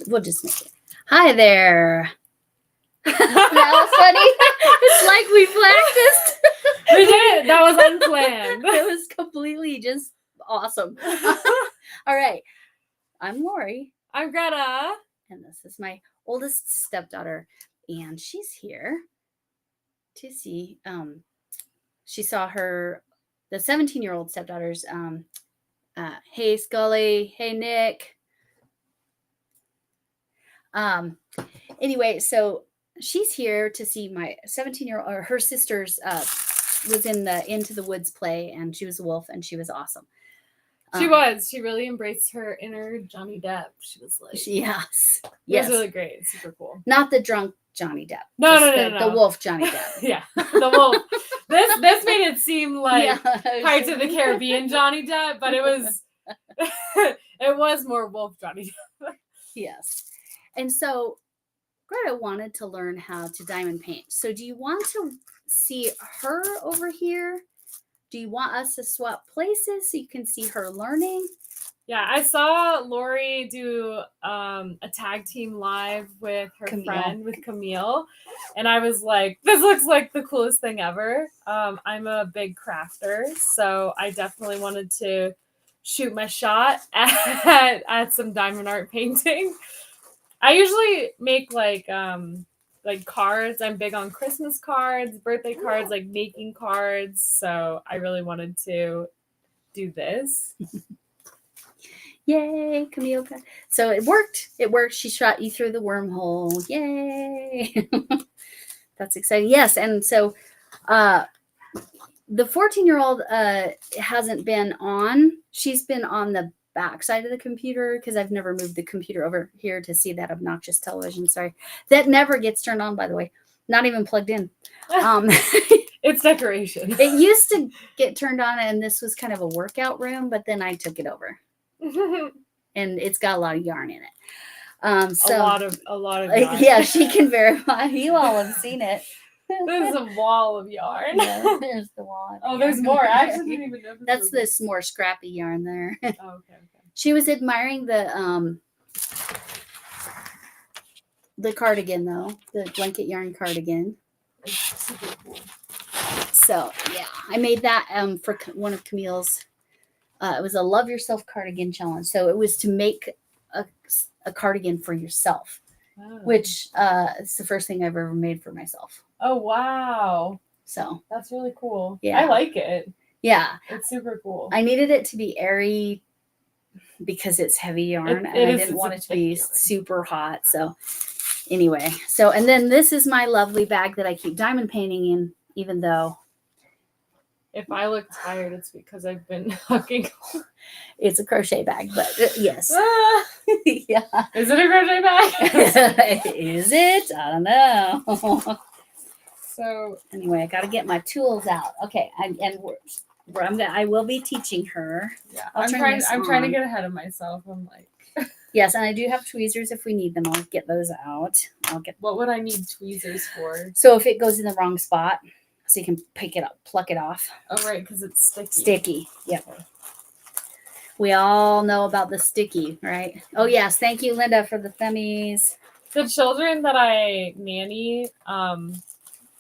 We'll just make it. Hi there. That was funny. It's like we practiced. We did it. That was unplanned. It was completely just awesome. All right. I'm Lori. I'm Greta. And this is my oldest stepdaughter. And she's here to see. She saw the 17-year-old stepdaughters. Hey, Scully. Hey, Nick. Anyway, so she's here to see my 17-year-old, or her sister's, was in the Into the Woods play, and she was a wolf, and she was awesome. She really embraced her inner Johnny Depp. She was like, yes. It was really great. Super cool. Not the drunk Johnny Depp. No. The wolf Johnny Depp. Yeah, the wolf. This made it seem like Pirates of the Caribbean Johnny Depp, but it was it was more wolf Johnny Depp. Yes. And so Greta wanted to learn how to diamond paint. So do you want to see her over here? Do you want us to swap places so you can see her learning? Yeah, I saw Lori do a tag team live with her friend, with Camille. And I was like, this looks like the coolest thing ever. I'm a big crafter, so I definitely wanted to shoot my shot at some diamond art painting. I usually make like cards. I'm big on Christmas cards, birthday cards, like making cards. So I really wanted to do this. Yay, Camille. So it worked. She shot you through the wormhole. Yay. That's exciting. Yes. And so the 14-year-old hasn't been on. She's been on the back side of the computer because I've never moved the computer over here to see that obnoxious television. Sorry. That never gets turned on, by the way. Not even plugged in. It's decoration. It used to get turned on, and this was kind of a workout room, but then I took it over. And it's got a lot of yarn in it. So a lot of yarn. Yeah, she can verify. You all have seen it. There's a wall of yarn. Yeah, there's the wall. Oh, there's more. I actually didn't even know. That's this more scrappy yarn there. Oh, okay. She was admiring the cardigan though, the blanket yarn cardigan. It's super cool. So yeah, I made that for one of Camille's. It was a Love Yourself cardigan challenge. So it was to make a cardigan for yourself, which is the first thing I've ever made for myself. Oh, wow. So that's really cool. Yeah. I like it. Yeah. It's super cool. I needed it to be airy because it's heavy yarn. I didn't want it to be super hot. So anyway, and then this is my lovely bag that I keep diamond painting in, even though if I look tired, it's because I've been hooking. It's a crochet bag, but yes. Yeah. Is it a crochet bag? Is it? I don't know. So anyway, I got to get my tools out. Okay, I will be teaching her. Yeah, I'm trying to get ahead of myself. I'm like. Yes, and I do have tweezers if we need them. I'll get those out. What would I need tweezers for? So if it goes in the wrong spot, so you can pick it up, pluck it off. Oh, right, because it's sticky. Sticky, yep. We all know about the sticky, right? Oh, yes. Thank you, Linda, for the thummies. The children that I nanny,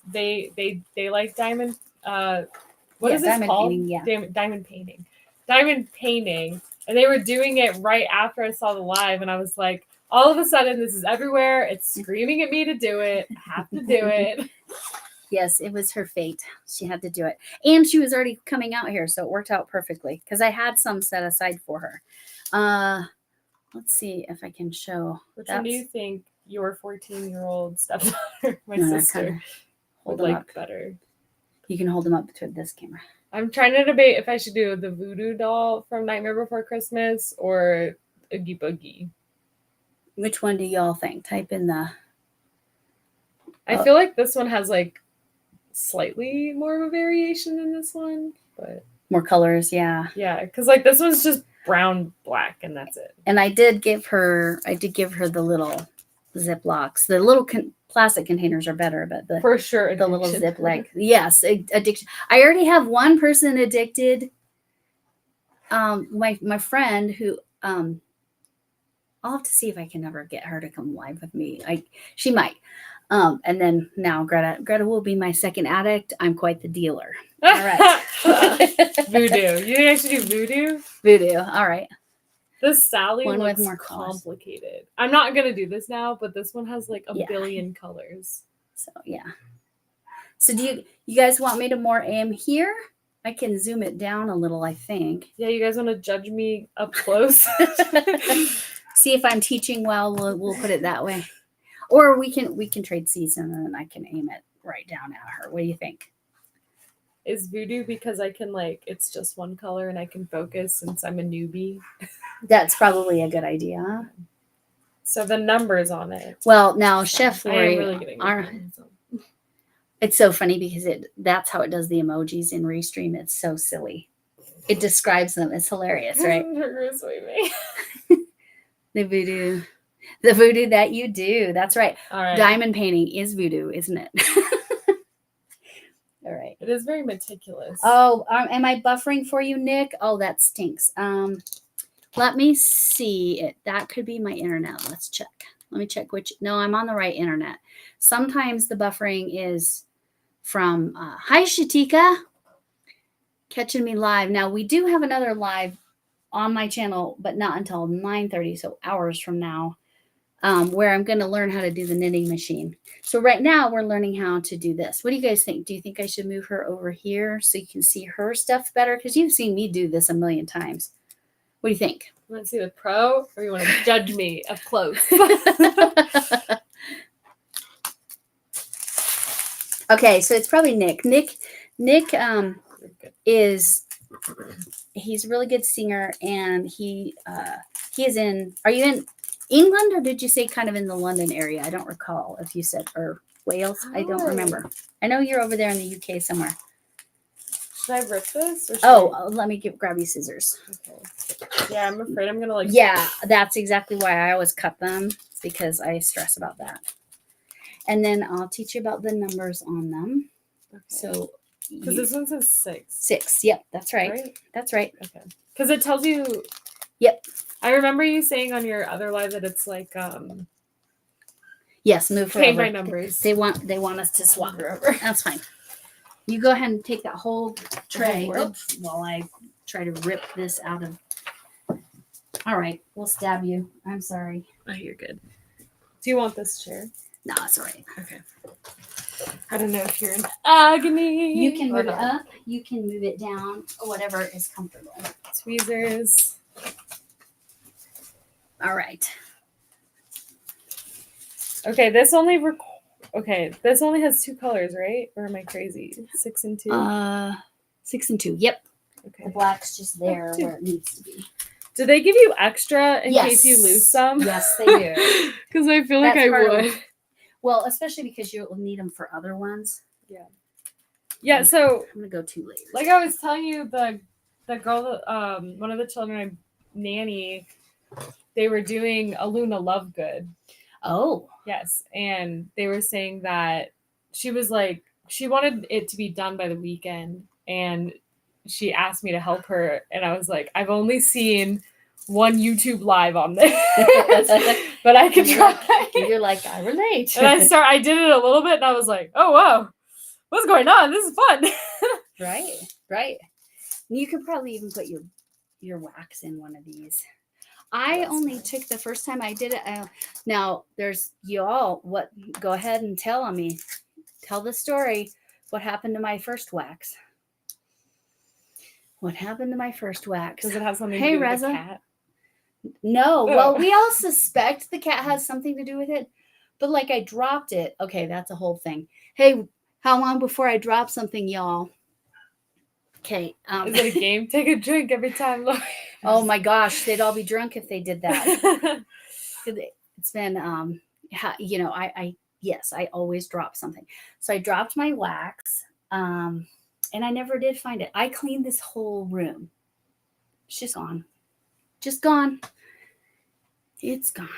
they like diamond. What is this called? Painting, yeah. Diamond painting. Diamond painting. And they were doing it right after I saw the live, and I was like, all of a sudden, this is everywhere. It's screaming at me to do it. I have to do it. Yes, it was her fate. She had to do it. And she was already coming out here, so it worked out perfectly because I had some set aside for her. Let's see if I can show. Which one do you think your 14-year-old stepdaughter, my sister, would like better? You can hold them up to this camera. I'm trying to debate if I should do the voodoo doll from Nightmare Before Christmas or Oogie Boogie. Which one do y'all think? Type in the... I feel like this one has like slightly more of a variation than this one, but more colors, yeah, because like this one's just brown, black, and that's it. And I did give her the little Ziplocs. The little plastic containers are better, but for sure the little Ziploc, yes, addiction. I already have one person addicted. My friend who I'll have to see if I can ever get her to come live with me. She might. And then now Greta will be my second addict. I'm quite the dealer. All right. Voodoo. You think I should do voodoo? Voodoo. All right. This Sally One with looks more colors. complicated. I'm not gonna do this now, but this one has like a Yeah. billion colors. So yeah. So do you guys want me to more aim here? I can zoom it down a little, I think. Yeah, you guys want to judge me up close? See if I'm teaching well. We'll put it that way. Or we can trade seats and then I can aim it right down at her. What do you think? Is voodoo because I can like it's just one color and I can focus since I'm a newbie? That's probably a good idea. So the numbers on it. Well, now Chef I Lori, am really getting it's so funny because that's how it does the emojis in Restream. It's so silly. It describes them. It's hilarious, right? The voodoo that you do. That's right. All right. Diamond painting is voodoo, isn't it? All right. It is very meticulous. Oh, am I buffering for you, Nick? Oh, that stinks. Let me see it. That could be my internet. Let's check. Let me check which. No, I'm on the right internet. Sometimes the buffering is from. Hi, Shatika. Catching me live. Now, we do have another live on my channel, but not until 9:30, so hours from now, where I'm going to learn how to do the knitting machine. So right now, we're learning how to do this. What do you guys think? Do you think I should move her over here so you can see her stuff better? Because you've seen me do this a million times. What do you think? You want to see the pro, or you want to judge me up close? Okay, so it's probably Nick. Nick is he's a really good singer, and he is in. Are you in England, or did you say kind of in the London area? I don't recall if you said or Wales. I don't remember. I know you're over there in the UK somewhere. Should I rip this? Or let me grab you scissors. Okay. Yeah, I'm afraid I'm gonna like. Yeah, that's exactly why I always cut them. It's because I stress about that. And then I'll teach you about the numbers on them. Okay. So. Because this one says 6. 6. Yep, that's right. That's right. Okay. Because it tells you. Yep. I remember you saying on your other live that it's like. Yes, move her paint over. by numbers. They want us to swap her over. That's fine. You go ahead and take that whole tray while I try to rip this out of. All right, we'll stab you. I'm sorry. Oh, you're good. Do you want this chair? No, it's all right. Okay. I don't know if you're in agony. You can move it up. You can move it down. Or whatever is comfortable. Tweezers. All right. Okay, this only has 2 colors, right? Or am I crazy? 6 and 2. 6 and 2. Yep. Okay. The black's just there where it needs to be. Do they give you extra in case you lose some? Yes, they do. Because I feel like I would. Well, especially because you'll need them for other ones. Yeah. Yeah. So I'm gonna go 2 layers. Like I was telling you, the girl, one of the children I nanny, they were doing a Luna Lovegood. Oh. Yes, and they were saying that she was like she wanted it to be done by the weekend, and she asked me to help her, and I was like, I've only seen one YouTube live on this, but I could try. You're like, I relate. And I did it a little bit, and I was like, oh wow, what's going on? This is fun. Right. You could probably even put your wax in one of these. I only took the first time I did it. Now there's y'all. Go ahead and tell the story. What happened to my first wax? What happened to my first wax? Does it have something to do with the cat? No. Oh. Well, we all suspect the cat has something to do with it, but like I dropped it. Okay, that's a whole thing. Hey, how long before I drop something, y'all? Okay. Is it a game? Take a drink every time, Lori. Oh my gosh, they'd all be drunk if they did that. It's been, I always drop something. So I dropped my wax, and I never did find it. I cleaned this whole room. It's just gone. Just gone. It's gone.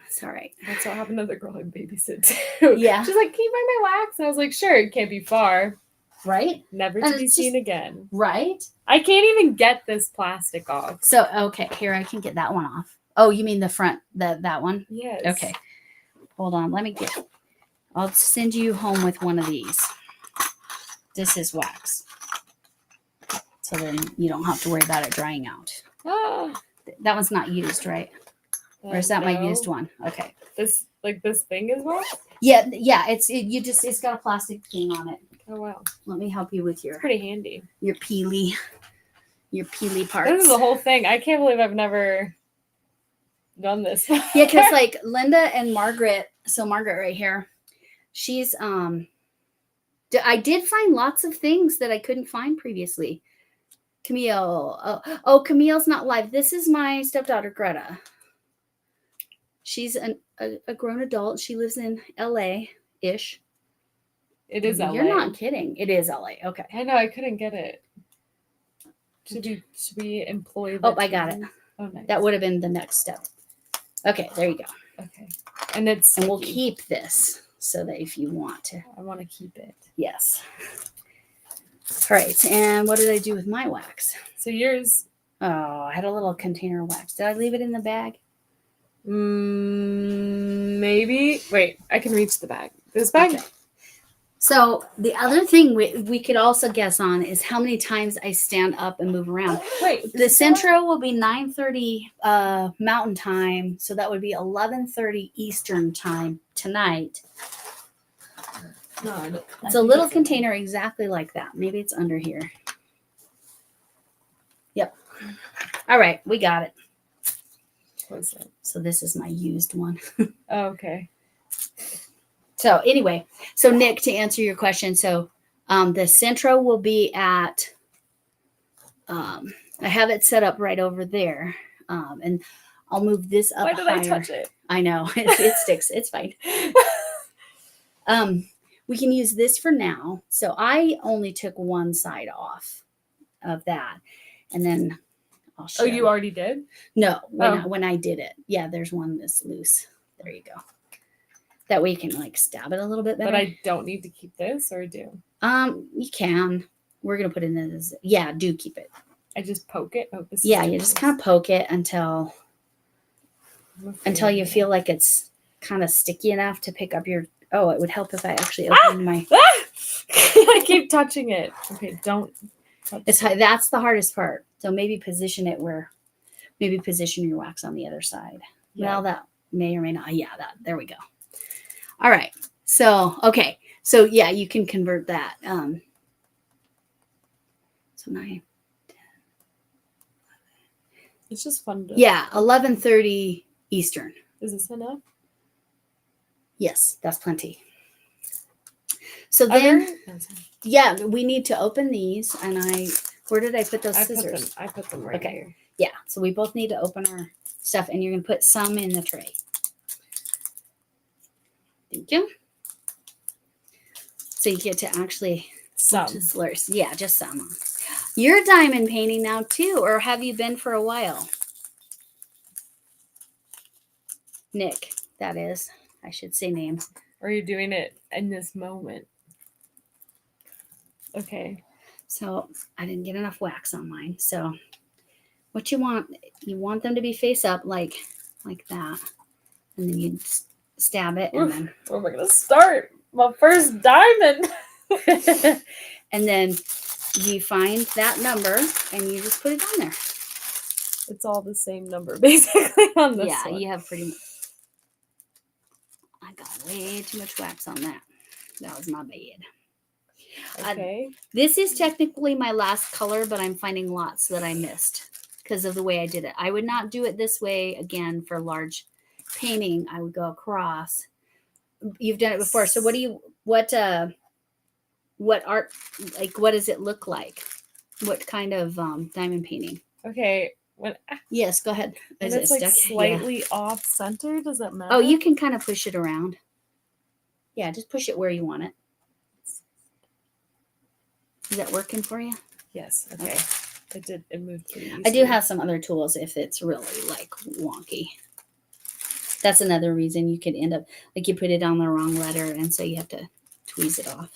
It's all right. That's what happened to the girl I babysit too. Yeah. She's like, can you find my wax? And I was like, sure, it can't be far. Right? Never to be seen again. Right? I can't even get this plastic off. So, okay, here, I can get that one off. Oh, you mean the front, that one? Yes. Okay. Hold on. I'll send you home with one of these. This is wax. So then you don't have to worry about it drying out. Ah, That one's not used, right? Or is that my used one? Okay. This thing is what? Yeah. It's got a plastic thing on it. Oh wow. Let me help you with your Pretty handy. Your peely parts. This is the whole thing. I can't believe I've never done this. Yeah, because like Linda and Margaret, so Margaret right here, she's I did find lots of things that I couldn't find previously. Camille, oh, Camille's not live. This is my stepdaughter Greta. She's a grown adult. She lives in LA ish. It is LA. You're not kidding. It is LA. Okay. I know. I couldn't get it. Should we employ? Oh, I got it. Oh, nice. That would have been the next step. Okay, there you go. Okay, and we'll keep this so that if you want to, I want to keep it. Yes. All right, and what did I do with my wax? So yours. Oh, I had a little container of wax. Did I leave it in the bag? Maybe. Wait, I can reach the bag. This bag. Okay. So the other thing we could also guess on is how many times I stand up and move around. Wait, the centro will be 9:30 Mountain Time, so that would be 11:30 Eastern Time tonight. No, it's a little container exactly like that. Maybe it's under here. Yep. All right, we got it. What's that? So this is my used one. Oh, okay. So anyway, so Nick, to answer your question, so the centro will be at, I have it set up right over there, and I'll move this up. Why did higher. I touch it? I know it sticks. It's fine. We can use this for now. So I only took one side off of that, and then I'll show. Oh, you already did? No, when I did it, yeah. There's one that's loose. There you go. That way you can like stab it a little bit better. But I don't need to keep this, or do? You can. We're gonna put it in this. Yeah, do keep it. I just poke it. Oh, this. Yeah, you just kind of poke it until you feel like it's kind of sticky enough to pick up your. Oh, it would help if I actually opened my. I keep touching it. Okay, don't. That's the hardest part. So maybe position your wax on the other side. Yeah. Well, that may or may not. Yeah, there we go. All right. So, okay. So yeah, you can convert that. So 9, 10, 11. It's just fun to. Yeah, 11:30 Eastern. Is this enough? Yes, that's plenty. So then, yeah, we need to open these. And where did I put those scissors? I put them right here. Yeah, so we both need to open our stuff, and you're going to put some in the tray. Thank you. So you get to actually some. Yeah, just some. You're diamond painting now too, or have you been for a while? Nick, that is. I should say name. Or are you doing it in this moment? Okay. So I didn't get enough wax on mine. So what you want them to be face up like that. And then you stab it. And then where am I going to start? My first diamond. And then you find that number and you just put it on there. It's all the same number basically on this one. You have pretty much. I got way too much wax on that. That was my bad. Okay. This is technically my last color, but I'm finding lots that I missed because of the way I did it. I would not do it this way again for large painting. I would go across. You've done it before. So what art, like, what does it look like? What kind of diamond painting? Okay. Yes, go ahead. Is it like slightly off center? Does that matter? Oh, you can kind of push it around. Yeah, just push it where you want it. Is that working for you? Yes. Okay. It moved pretty easily. I do have some other tools if it's really like wonky. That's another reason you could end up like you put it on the wrong letter, and so you have to tweeze it off.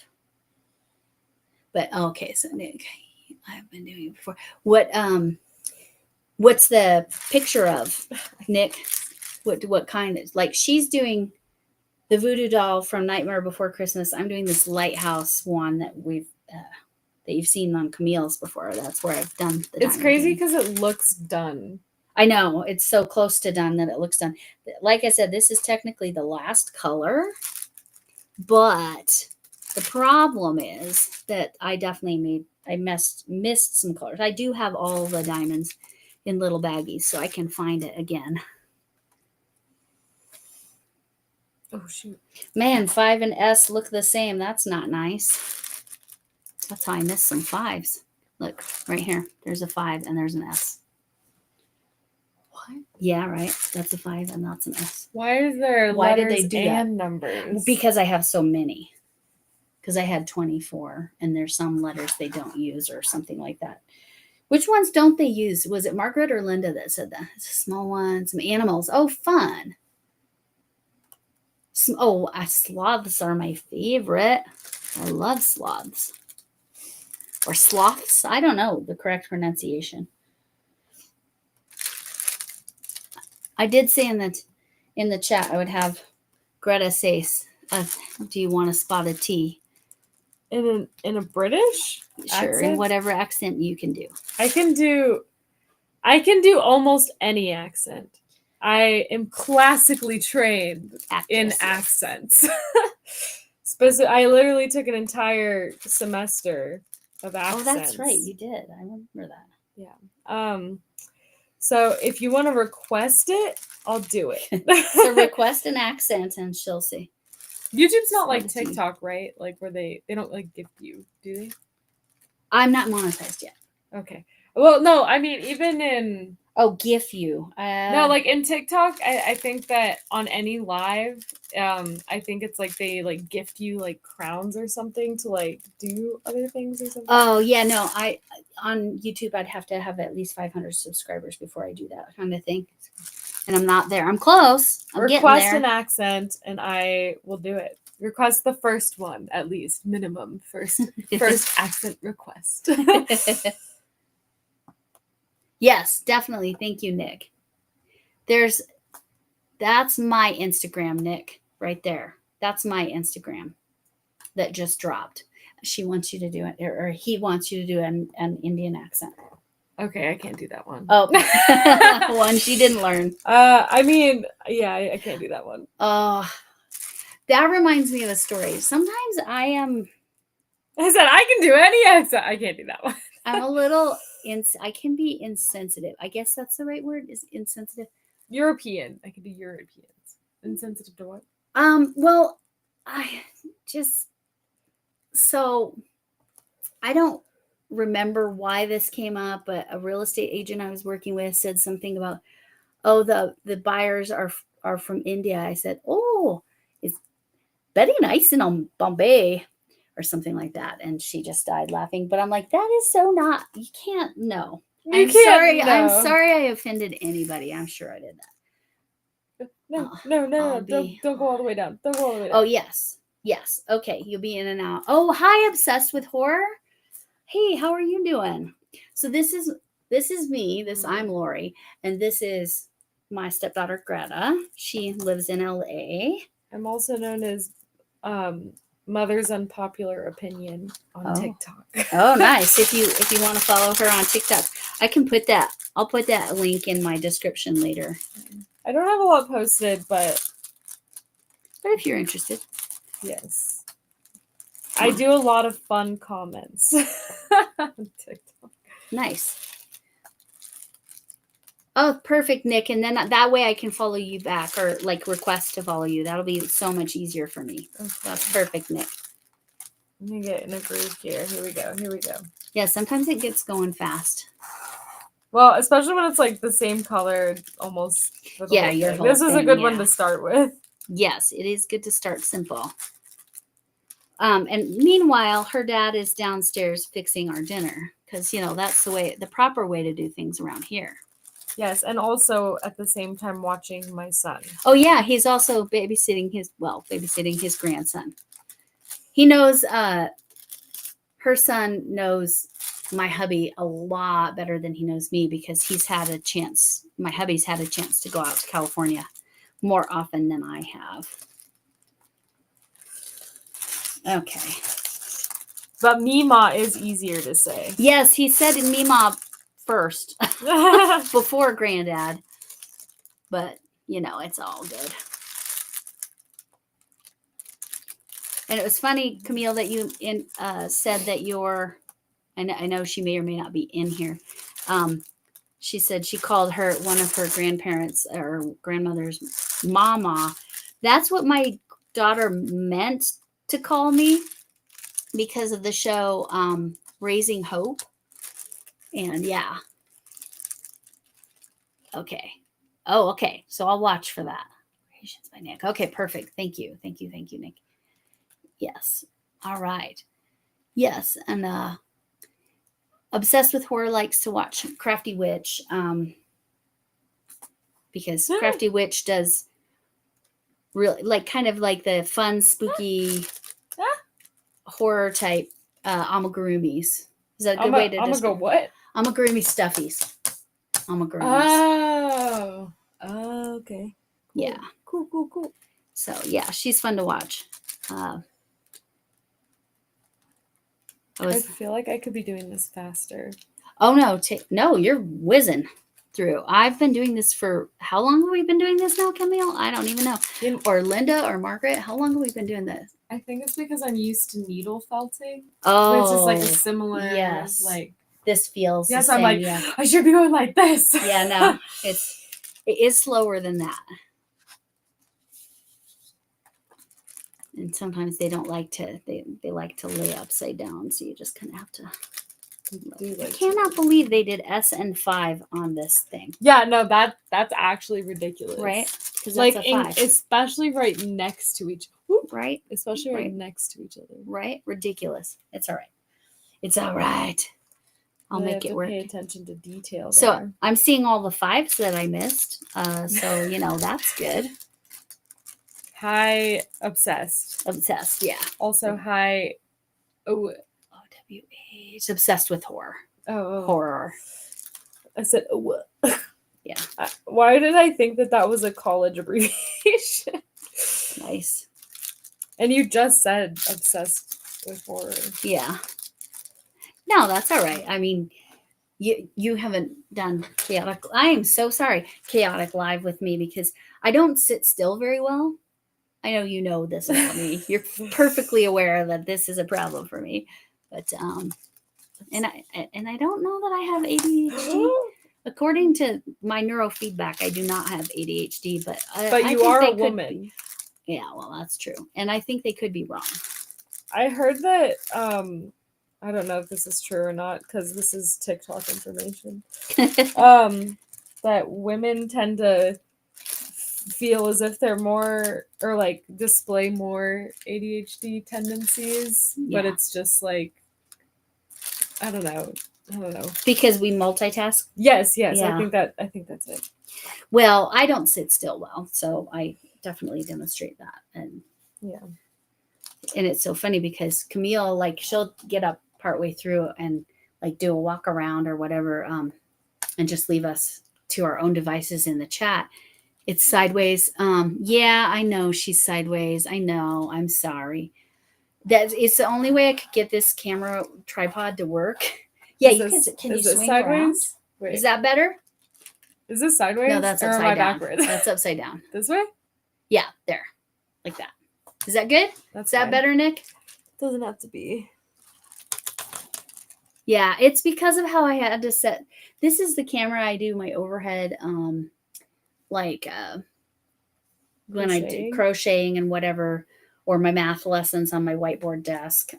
But okay, so Nick, I've been doing it before. What What's the picture of, Nick? What kind is like? She's doing the voodoo doll from Nightmare Before Christmas. I'm doing this lighthouse one that that you've seen on Camille's before. That's where I've done the. It's crazy because it looks done. I know, it's so close to done that it looks done. Like I said, this is technically the last color, but the problem is that I definitely missed some colors. I do have all the diamonds in little baggies, so I can find it again. Oh shoot. Man, 5 and S look the same. That's not nice. That's how I missed some 5s. Look, right here. There's a 5 and there's an S. What? Yeah, right. That's a 5 and that's an S. Why is there Why did letters they do and that? numbers? Because I have so many. Because I had 24 and there's some letters they don't use or something like that. Which ones don't they use? Was it Margaret or Linda that said that? It's a small one, some animals. Oh, fun. Sloths are my favorite. I love sloths. Or sloths. I don't know the correct pronunciation. I did say in the chat I would have Greta say, do you want a spotted T? In a British Sure, accent? in whatever accent you can do. I can do almost any accent. I am classically trained in accents. I literally took an entire semester of accents. Oh, that's right. You did. I remember that. Yeah. So if you want to request it, I'll do it. So request an accent and she'll see. YouTube's not like TikTok, right? Like where they don't like gift you, do they? I'm not monetized yet. Okay. Well, no, I mean even in gift you. no, like in TikTok, I think that on any live, I think it's like they like gift you like crowns or something to like do other things or something. Oh yeah, no, on YouTube I'd have to have at least 500 subscribers before I do that kind of thing. And I'm not there. I'm close. I'm Request getting there. an accent and I will do it. Request the first one at least, minimum first accent request. Yes, definitely. Thank you, Nick. That's my Instagram, Nick, right there. That's my Instagram that just dropped. She wants you to do it, or he wants you to do an Indian accent. Okay, I can't do that one. Oh, one she didn't learn. I mean, yeah, I can't do that one. That reminds me of a story. Sometimes I said I can do any accent. I can't do that one. I'm a little I can be insensitive. I guess that's the right word, is insensitive. European. I can do Europeans. Insensitive to what? Well, I don't remember why this came up, but a real estate agent I was working with said something about, the buyers are from India. I said, it's very nice in Bombay or something like that. And she just died laughing. But I'm like, that is so not, you can't, no. I'm sorry I offended anybody. I'm sure I did that. No, don't go all the way down. Don't go all the way down. Oh, yes. Yes. Okay. You'll be in and out. Oh, hi, Obsessed with Horror. Hey, how are you doing? So this is me. I'm Lori. And this is my stepdaughter, Greta. She lives in LA. I'm also known as Mother's Unpopular Opinion on TikTok. Oh, nice. If you want to follow her on TikTok, I'll put that link in my description later. I don't have a lot posted, but if you're interested. Yes. I do a lot of fun comments on TikTok. Nice. Oh, perfect, Nick. And then that way I can follow you back or like request to follow you. That'll be so much easier for me. Okay. That's perfect, Nick. Let me get in a groove here. Here we go. Yeah, sometimes it gets going fast. Well, especially when it's like the same color almost. Yeah, this is a good one to start with. Yes, it is good to start simple. And meanwhile, her dad is downstairs fixing our dinner because, that's the proper way to do things around here. Yes, and also at the same time watching my son. Oh, yeah, he's also babysitting his grandson. He knows, her son knows my hubby a lot better than he knows me because my hubby's had a chance to go out to California more often than I have. Okay. But Mima is easier to say. Yes, he said Mima first before Granddad. But, it's all good. And it was funny, Camille, that you said that I know she may or may not be in here. She said she called one of her grandparents or grandmother's mama. That's what my daughter meant to call me because of the show Raising Hope. And yeah. Okay. Oh, okay. So I'll watch for that. Creations by Nick. Okay, perfect. Thank you. Thank you, Nick. Yes. All right. Yes. And Obsessed with Horror likes to watch Crafty Witch because Crafty Witch does really kind of like the fun, spooky horror type amigurumis. Is that a good way to describe? What? Amigurumi stuffies. Amigurumis. Oh, okay. Cool. Yeah. Cool. So yeah, she's fun to watch. I feel like I could be doing this faster. Oh no, no, you're whizzing through. I've been doing this for how long have we been doing this now, Camille? I don't even know. Or Linda or Margaret, how long have we been doing this? I think it's because I'm used to needle felting. Oh, which is like a similar, yes. Like this feels. Yes, the same, I'm like, I should be going like this. Yeah, no, it is slower than that. And sometimes they don't like to. They like to lay upside down, so you just kind of have to. I cannot believe they did SN5 on this thing. Yeah, no, that's actually ridiculous, right? Because like especially right next to each, right? Especially right next to each other, right? Ridiculous. It's all right. It's all right. I'll make it work. Pay attention to detail. So there. I'm seeing all the 5s that I missed. So that's good. Hi, obsessed. Obsessed, yeah. Also, hi. OWH. Obsessed with horror. Oh. Horror. I said, yeah. Why did I think that was a college abbreviation? Nice. And you just said obsessed with horror. Yeah. No, that's all right. I mean, you haven't done chaotic. I am so sorry, chaotic live with me because I don't sit still very well. I know you know this about me. You're perfectly aware that this is a problem for me. But and I don't know that I have ADHD. According to my neurofeedback, I do not have ADHD, but you are a woman. Yeah, well, that's true. And I think they could be wrong. I heard that I don't know if this is true or not because this is TikTok information. That women tend to feel as if they're more or like display more ADHD tendencies, but it's just like I don't know. Because we multitask? Yes. Yeah. I think that's it. Well, I don't sit still well, so I definitely demonstrate that. And yeah. And it's so funny because Camille, she'll get up partway through and do a walk around or whatever, and just leave us to our own devices in the chat. It's sideways. Yeah, I know she's sideways. I know. I'm sorry. It's the only way I could get this camera tripod to work. Yeah, can you swing sideways? Around? Is that better? Is this sideways? No, that's upside down. Backwards? That's upside down. This way? Yeah, there. Like that. Is that good? Is that better, Nick? Doesn't have to be. Yeah, it's because of how I had to set. This is the camera I do my overhead, when I do crocheting and whatever, or my math lessons on my whiteboard desk.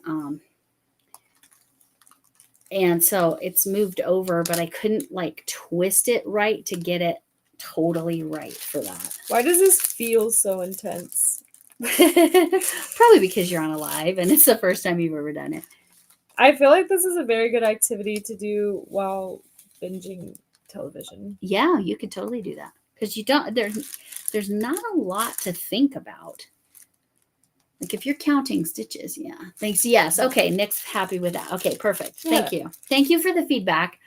And so it's moved over, but I couldn't twist it right to get it totally right for that. Why does this feel so intense? Probably because you're on a live and it's the first time you've ever done it. I feel like this is a very good activity to do while binging television. Yeah, you could totally do that because you don't. There's not a lot to think about. Like if you're counting stitches, yeah. Thanks. Yes. Okay. Nick's happy with that. Okay. Perfect. Yeah. Thank you. Thank you for the feedback.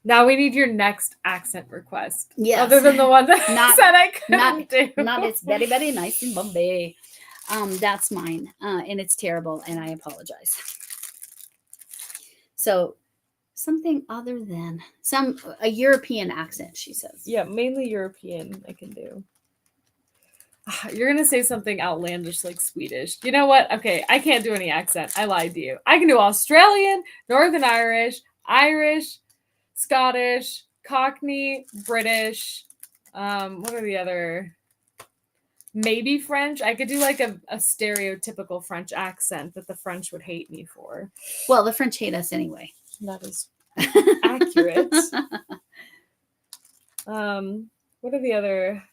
Now we need your next accent request. Yes. Other than the one that Not- I said I couldn't do. Not it's very, very nice and Bombay. That's mine. And it's terrible. And I apologize. So something other than a European accent, she says. Yeah, mainly European I can do. You're going to say something outlandish like Swedish. You know what? Okay, I can't do any accent. I lied to you. I can do Australian, Northern Irish, Scottish, Cockney, British. What are the other? Maybe French. I could do like a stereotypical French accent that the French would hate me for. Well, the French hate us anyway. That is accurate. What are the other?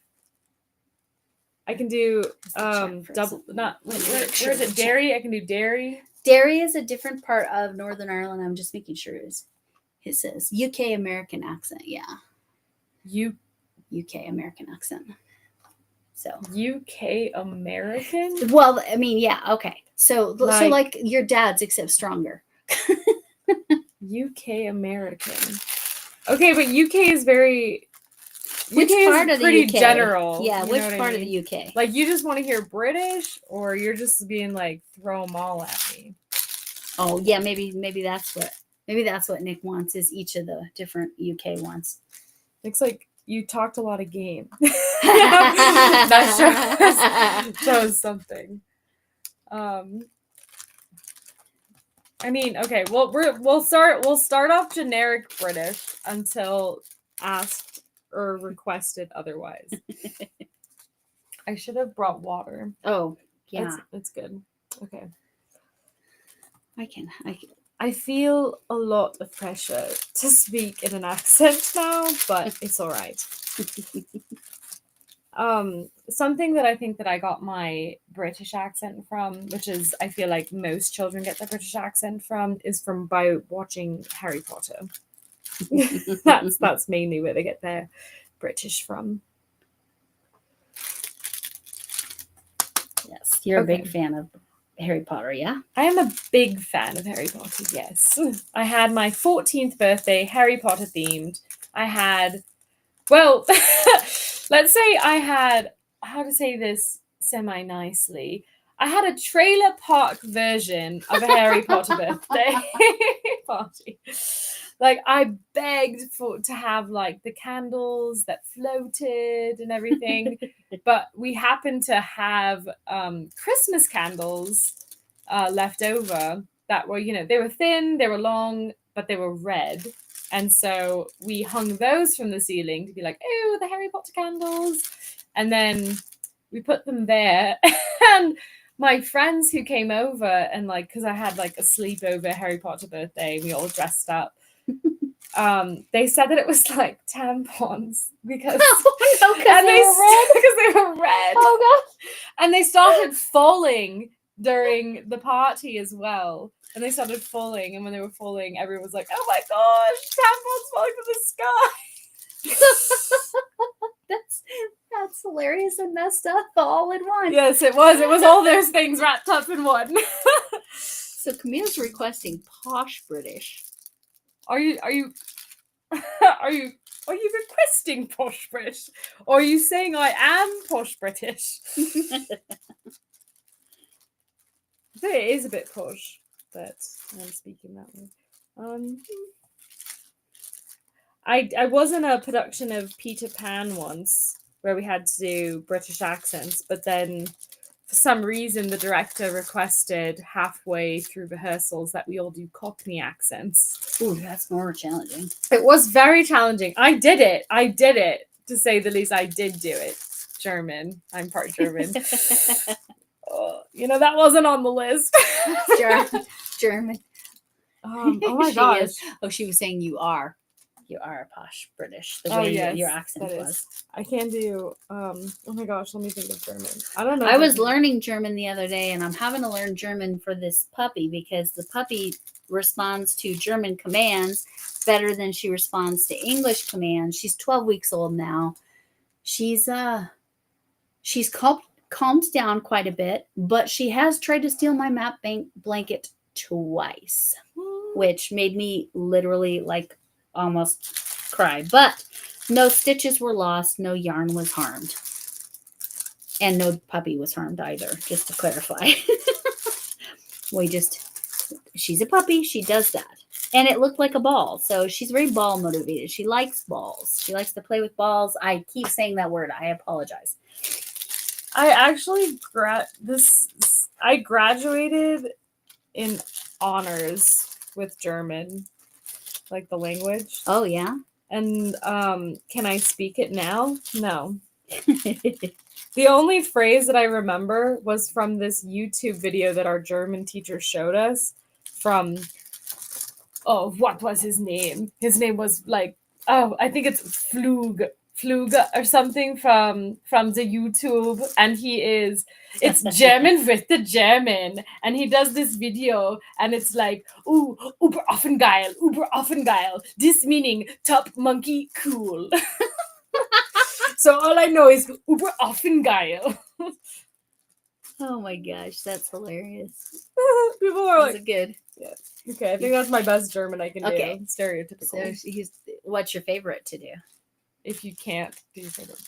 I can do double. Not where is it? Derry. I can do Derry. Derry is a different part of Northern Ireland. I'm just making sure it says UK American accent. Yeah. UK American accent. So UK American? Well, I mean, yeah, okay. So like your dad's except stronger. UK American. Okay, but UK is very Which part of the pretty UK? General. Yeah, which part of the UK? Like you just want to hear British, or you're just being like throw them all at me. Oh yeah, maybe that's what Nick wants is each of the different UK ones. Looks like you talked a lot of game. That shows something. I mean, okay. Well, we'll start off generic British until asked or requested otherwise. I should have brought water. Oh yeah, it's good. Okay. I feel a lot of pressure to speak in an accent now, but it's all right. Something that I think that I got my British accent from, which is I feel like most children get their British accent from, is from by watching Harry Potter. That's mainly where they get their British from. Yes, you're a big fan of Harry Potter, yeah? I am a big fan of Harry Potter, yes. I had my 14th birthday, Harry Potter themed. I had, well, let's say I had, how to say this semi-nicely, I had a trailer park version of a Harry Potter birthday party. Like, I begged to have, like, the candles that floated and everything. But we happened to have Christmas candles left over that were, they were thin, they were long, but they were red. And so we hung those from the ceiling to be like, oh, the Harry Potter candles. And then we put them there. And my friends who came over and like, because I had like a sleepover Harry Potter birthday, we all dressed up. They said that it was like tampons because they were red. Because they were red. Oh gosh! And they started falling during the party as well. And they started falling, and when they were falling, everyone was like, "Oh my gosh, tampons falling from the sky!" That's hilarious and messed up all in one. Yes, it was. It was all those things wrapped up in one. So Camille's requesting posh British. Are you requesting posh British? Or are you saying I am posh British? I think it is a bit posh, but I'm speaking that way. I was in a production of Peter Pan once where we had to do British accents, but then for some reason the director requested halfway through rehearsals that we all do Cockney accents. Ooh, that's more challenging. It was very challenging. I did it, to say the least. I did do it. German. I'm part German. That wasn't on the list. German. Oh my gosh. She was saying you are a posh British. The way your accent was. I can do. Oh my gosh. Let me think of German. I don't know. I was learning German the other day, and I'm having to learn German for this puppy because the puppy responds to German commands better than she responds to English commands. She's 12 weeks old now. She's calmed down quite a bit, but she has tried to steal my map blanket twice, which made me literally like almost cry. But no stitches were lost, no yarn was harmed, and no puppy was harmed either, just to clarify. She's a puppy, she does that. And it looked like a ball, so she's very ball motivated. She likes balls. She likes to play with balls. I keep saying that word. I apologize. I actually I graduated in honors with German, like the language. Oh yeah. And can I speak it now? No. The only phrase that I remember was from this YouTube video that our German teacher showed us from, oh, what was his name? His name was like, oh, I think it's Flug or something from the YouTube, and it's German with the German, and he does this video, and it's like, ooh, uber geil, this meaning top monkey cool. So all I know is uber geil. Oh my gosh, that's hilarious. People are That's like, good. yeah. Okay, I think that's my best German I can Okay. do. Stereotypical. So what's your favorite to do? If you can't do your favorite.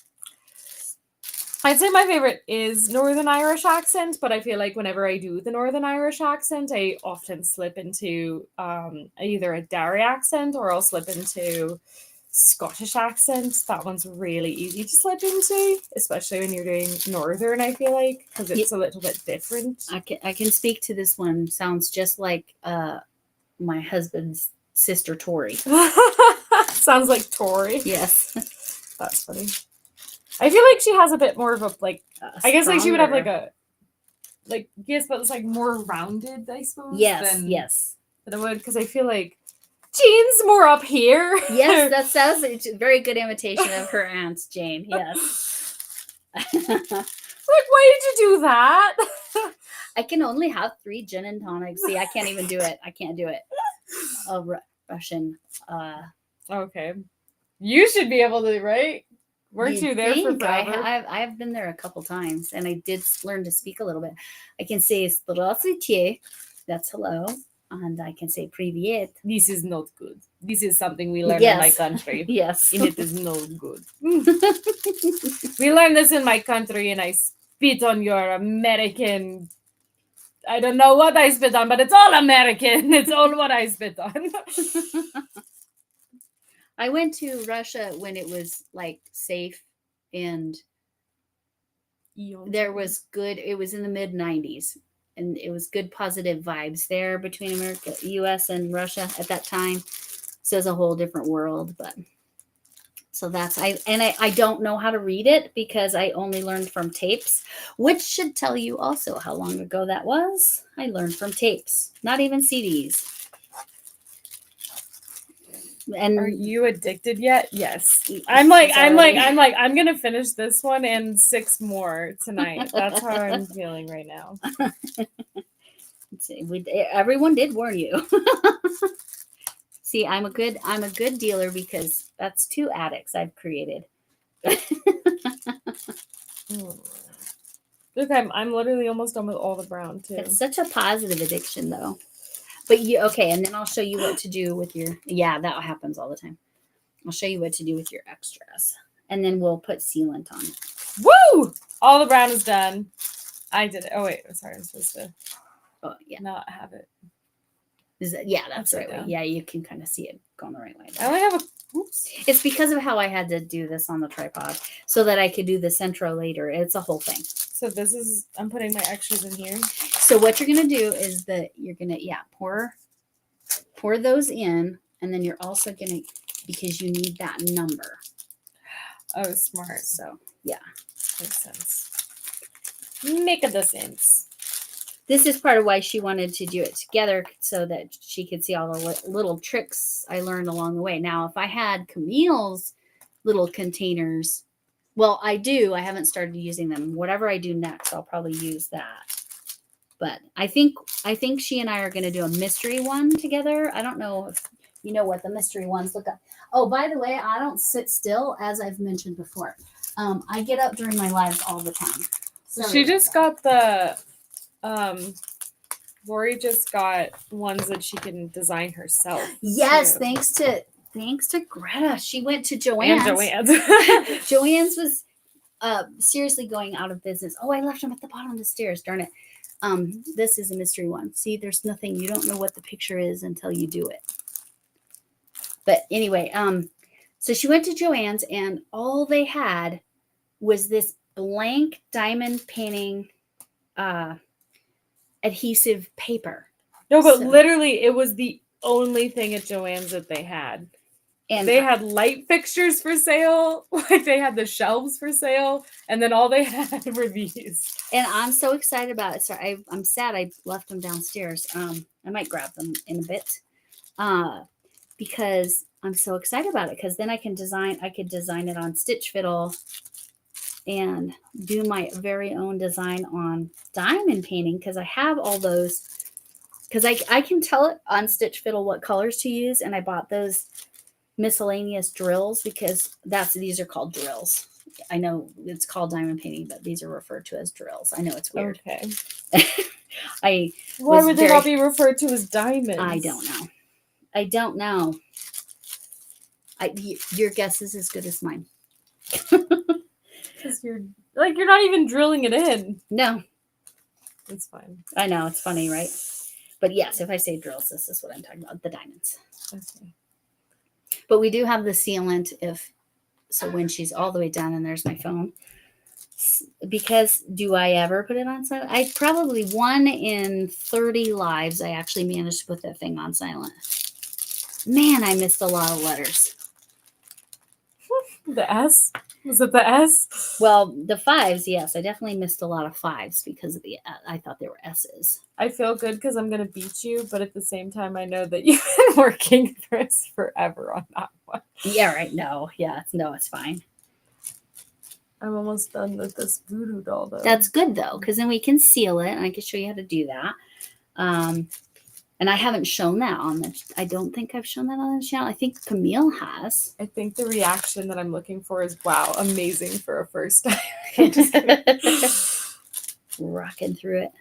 I'd say my favorite is Northern Irish accent, but I feel like whenever I do the Northern Irish accent, I often slip into either a Derry accent or I'll slip into Scottish accent. That one's really easy to slip into, especially when you're doing Northern, I feel like, because it's a little bit different. I can speak to this one. Sounds just like my husband's sister Tori. Sounds like Tori. Yes. That's funny. I feel like she has a bit more of a, like, I guess like she would have like a, like, yes, but it's like more rounded, I suppose. Yes. Than it would, because I feel like Jane's more up here. Yes, that sounds like a very good imitation of her aunt, Jane. Yes. Like, why did you do that? I can only have 3 gin and tonics. See, I can't even do it. I can't do it. Russian. Okay. You should be able to, right? Weren't you there for forever? I've been there a couple times, and I did learn to speak a little bit. I can say "Здравствуйте," that's hello, and I can say "Привет." This is not good. This is something we learn in my country. Yes. And it is no good. We learned this in my country, and I spit on your American. I don't know what I spit on, but it's all American. It's all what I spit on. I went to Russia when it was like safe, and there was good. It was in the mid 90s, and it was good positive vibes there between America, US and Russia at that time. So it's a whole different world, but so that's I don't know how to read it because I only learned from tapes, which should tell you also how long ago that was. I learned from tapes, not even CDs. And are you addicted yet? Yes. I'm gonna finish this one and 6 more tonight. That's how I'm feeling right now. Everyone did warn you. See, I'm a good dealer because that's 2 addicts I've created. Look, I'm literally almost done with all the brown too. It's such a positive addiction though. But okay, and then I'll show you what to do with your, that happens all the time. I'll show you what to do with your extras. And then we'll put sealant on it. Woo! All the brown is done. I did it. Oh, wait. Sorry. I'm supposed to not have it. That's the right way. Yeah, you can kind of see it going the right way. I only have oops. It's because of how I had to do this on the tripod so that I could do the centro later. It's a whole thing. So this is, I'm putting my extras in here. So what you're going to do is you're going to, pour those in. And then you're also going to, because you need that number. Oh, smart. So, yeah. Makes sense. Make the sense. This is part of why she wanted to do it together so that she could see all the little tricks I learned along the way. Now, if I had Camille's little containers, well, I do. I haven't started using them. Whatever I do next, I'll probably use that. But I think she and I are going to do a mystery one together. I don't know if you know what the mystery ones look like. Oh, by the way, I don't sit still, as I've mentioned before. I get up during my lives all the time. She just got the Lori just got ones that she can design herself. Yes, too. thanks to Greta. She went to Joann's. And Joann's. Joann's was seriously going out of business. Oh, I left them at the bottom of the stairs. Darn it. This is a mystery one. See, there's nothing. You don't know what the picture is until you do it. But anyway, so she went to Joann's and all they had was this blank diamond painting adhesive paper. No, but literally it was the only thing at Joann's that they had. And they had light fixtures for sale, like they had the shelves for sale, and then all they had were these. And I'm so excited about it. So I'm sad I left them downstairs. I might grab them in a bit because I'm so excited about it. Because then I could design it on Stitch Fiddle and do my very own design on diamond painting. Because I have all those. Because I can tell it on Stitch Fiddle what colors to use, and I bought those miscellaneous drills because these are called drills. I know it's called diamond painting, but these are referred to as drills. I know it's weird. Okay. Why would they not be referred to as diamonds? I don't know. Your guess is as good as mine. Because you're not even drilling it in. No. It's fine. I know, it's funny, right? But yes, if I say drills, this is what I'm talking about, the diamonds. Okay. But we do have the sealant so when she's all the way done, and there's my phone. Because do I ever put it on silent? I probably 1 in 30 lives I actually managed to put that thing on silent. Man, I missed a lot of letters. The S? Was it the S? Well, the 5s, yes. I definitely missed a lot of 5s because of I thought they were S's. I feel good because I'm going to beat you, but at the same time, I know that you've been working this forever on that one. Yeah, right. No, it's fine. I'm almost done with this voodoo doll, though. That's good, though, because then we can seal it, and I can show you how to do that. And I haven't shown that I don't think I've shown that on the channel. I think Camille has. I think the reaction that I'm looking for is, wow, amazing for a first time. I'm just kidding. Rocking through it.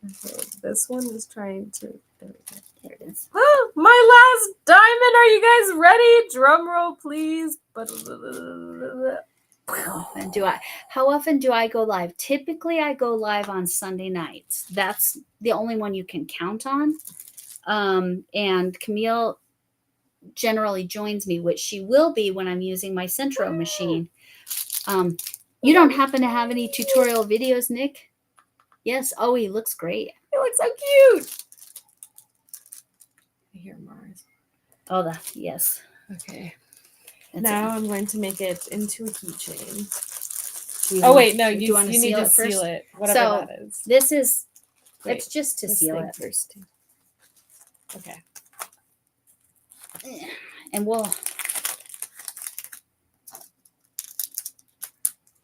Okay, this one is trying to, there we go. There it is. Oh, my last diamond. Are you guys ready? Drum roll, please. How often do I go live? Typically, I go live on Sunday nights. That's the only one you can count on. And Camille generally joins me, which she will be when I'm using my Centro machine. You don't happen to have any tutorial videos, Nick? Yes. Oh, he looks great. He looks so cute. I hear Mars. Oh, yes. Okay. Now I'm going to make it into a keychain. Wait, no, you need to seal it. Whatever that is. This is, it's just to seal it. First. Okay. And we'll.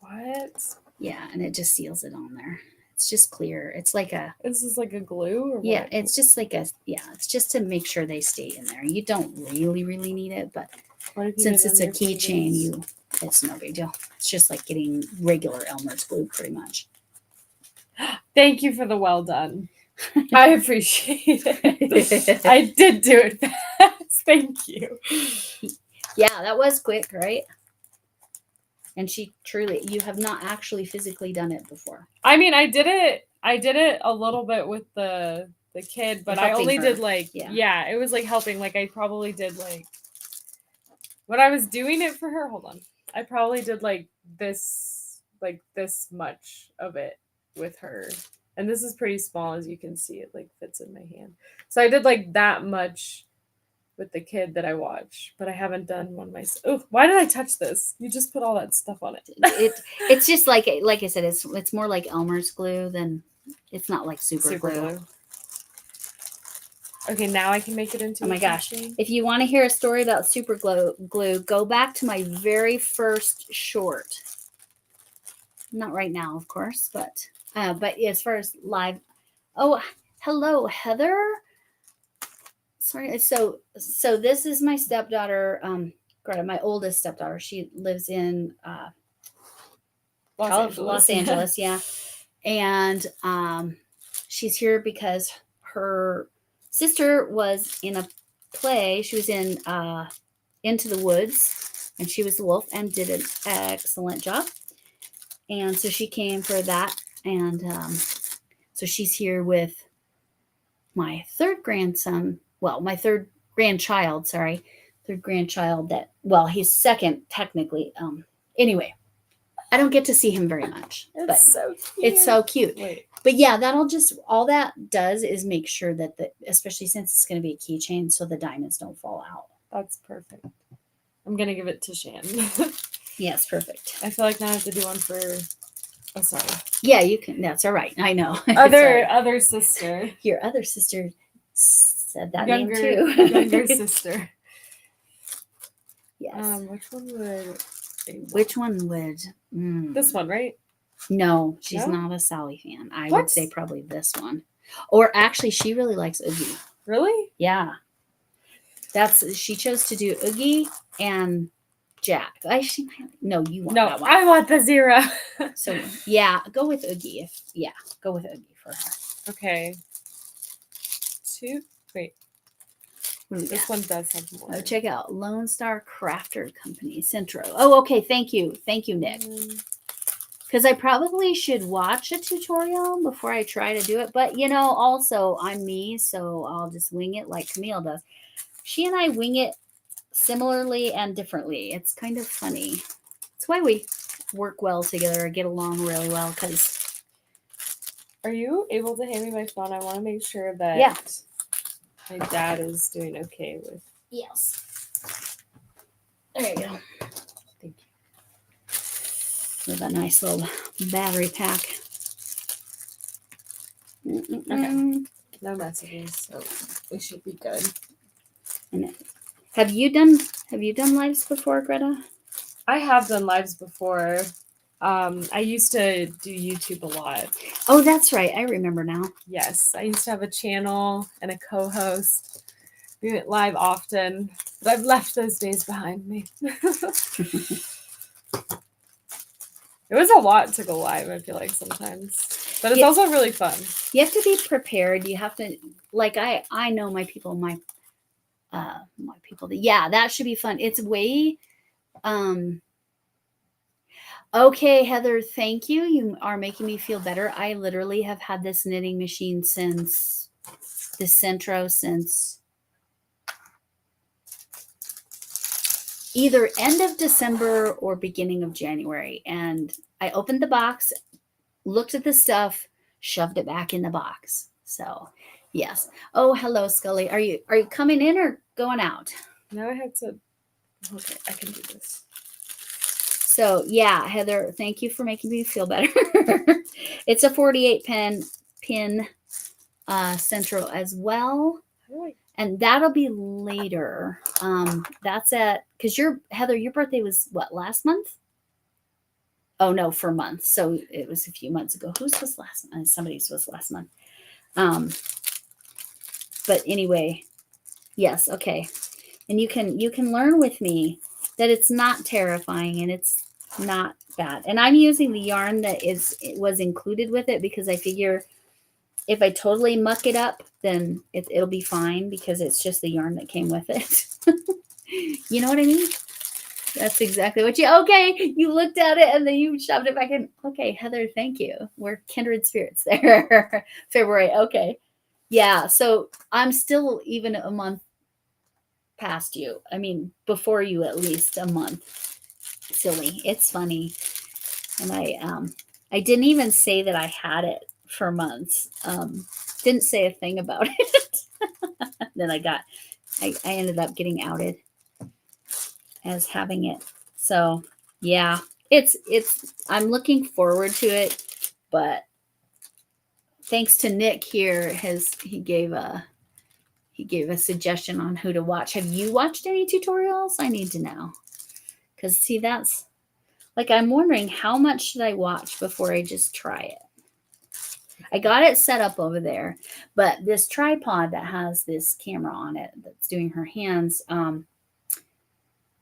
What? Yeah, and it just seals it on there. It's just clear. It's like This is like a glue? Or yeah, what? it's just like it's just to make sure they stay in there. You don't really need it, but since it's a keychain, it's no big deal. It's just like getting regular Elmer's glue pretty much. Thank you for the well done. I appreciate it. I did do it fast. Thank you. Yeah, that was quick, right? And you have not actually physically done it before. I mean, I did it a little bit with the kid, but I only did it was like helping. Like I probably did when I was doing it for her, hold on. I probably did this much of it with her. And this is pretty small, as you can see. It fits in my hand. So I did that much with the kid that I watch, but I haven't done one myself. Oh, why did I touch this? You just put all that stuff on it. It's just like I said, it's more like Elmer's glue than it's not like super glue. Okay, now I can make it into. Oh my gosh! If you want to hear a story about super glue, go back to my very first short. Not right now, of course, but as far as live. Oh, hello, Heather. Sorry. So this is my stepdaughter, Greta, my oldest stepdaughter. She lives in Los Angeles, yeah. And she's here because her sister was in a play. She was in Into the Woods, and she was the wolf and did an excellent job. And so she came for that. And so she's here with my third grandson. Well, my third grandchild, that, well, he's second technically. Anyway, I don't get to see him very much. But so cute. It's so cute. Wait. But yeah, all that does is make sure that especially since it's going to be a keychain, so the diamonds don't fall out. That's perfect. I'm going to give it to Shan. Yes, perfect. I feel like now I have to do one for, oh, sorry. Yeah, you can. That's all right. I know. Other sister. Your other sister said that Younger, name too. younger sister. Yes. Which one would? This one, right? No, she's not a Sally fan. I would say probably this one. Or actually, she really likes Oogie. Really? Yeah. She chose to do Oogie and Jack. No, you want that one. I want the 0. So yeah, go with Oogie. Go with Oogie for her. Okay. 2. Wait. This one does have more. Oh, check out Lone Star Crafter Company, Centro. Oh, okay. Thank you, Nick. Because I probably should watch a tutorial before I try to do it. But, also I'm me, so I'll just wing it like Camille does. She and I wing it similarly and differently. It's kind of funny. That's why we work well together, get along really well. Because, are you able to hand me my phone? I want to make sure that my dad is doing okay with. Yes. There you go. Thank you. With a nice little battery pack. Okay. No messages, so we should be good. And have you done lives before, Greta? I have done lives before. I used to do YouTube a lot. Oh, that's right. I remember now. Yes, I used to have a channel and a co-host. We went live often, but I've left those days behind me. It was a lot to go live, I feel like sometimes. But it's also really fun. You have to be prepared. You have to, like, I know my people, that should be fun. It's way, okay, Heather, thank you. You are making me feel better. I literally have had this knitting machine since either end of December or beginning of January. And I opened the box, looked at the stuff, shoved it back in the box. So yes. Oh, hello, Scully. Are you coming in or going out? Now I have to, okay, I can do this. So yeah, Heather, thank you for making me feel better. It's a 48 pin central as well. And that'll be later. That's because Heather, your birthday was what, last month? Oh no, for months. So it was a few months ago. Whose was last month? Somebody's was last month. But anyway, yes, okay. And you can learn with me that it's not terrifying and it's not bad. And I'm using the yarn that was included with it because I figure if I totally muck it up, then it'll be fine because it's just the yarn that came with it. You know what I mean? That's exactly what you looked at it and then you shoved it back in. Okay, Heather, thank you. We're kindred spirits there. February. Okay. Yeah. So I'm still even a month past you. I mean, before you at least a month. Silly. It's funny. And I didn't even say that I had it for months. Didn't say a thing about it. Then I ended up getting outed as having it. So yeah, I'm looking forward to it, but thanks to Nick here, he gave a suggestion on who to watch. Have you watched any tutorials? I need to know. Because see, that's like, I'm wondering how much should I watch before I just try it. I got it set up over there, but this tripod that has this camera on it that's doing her hands,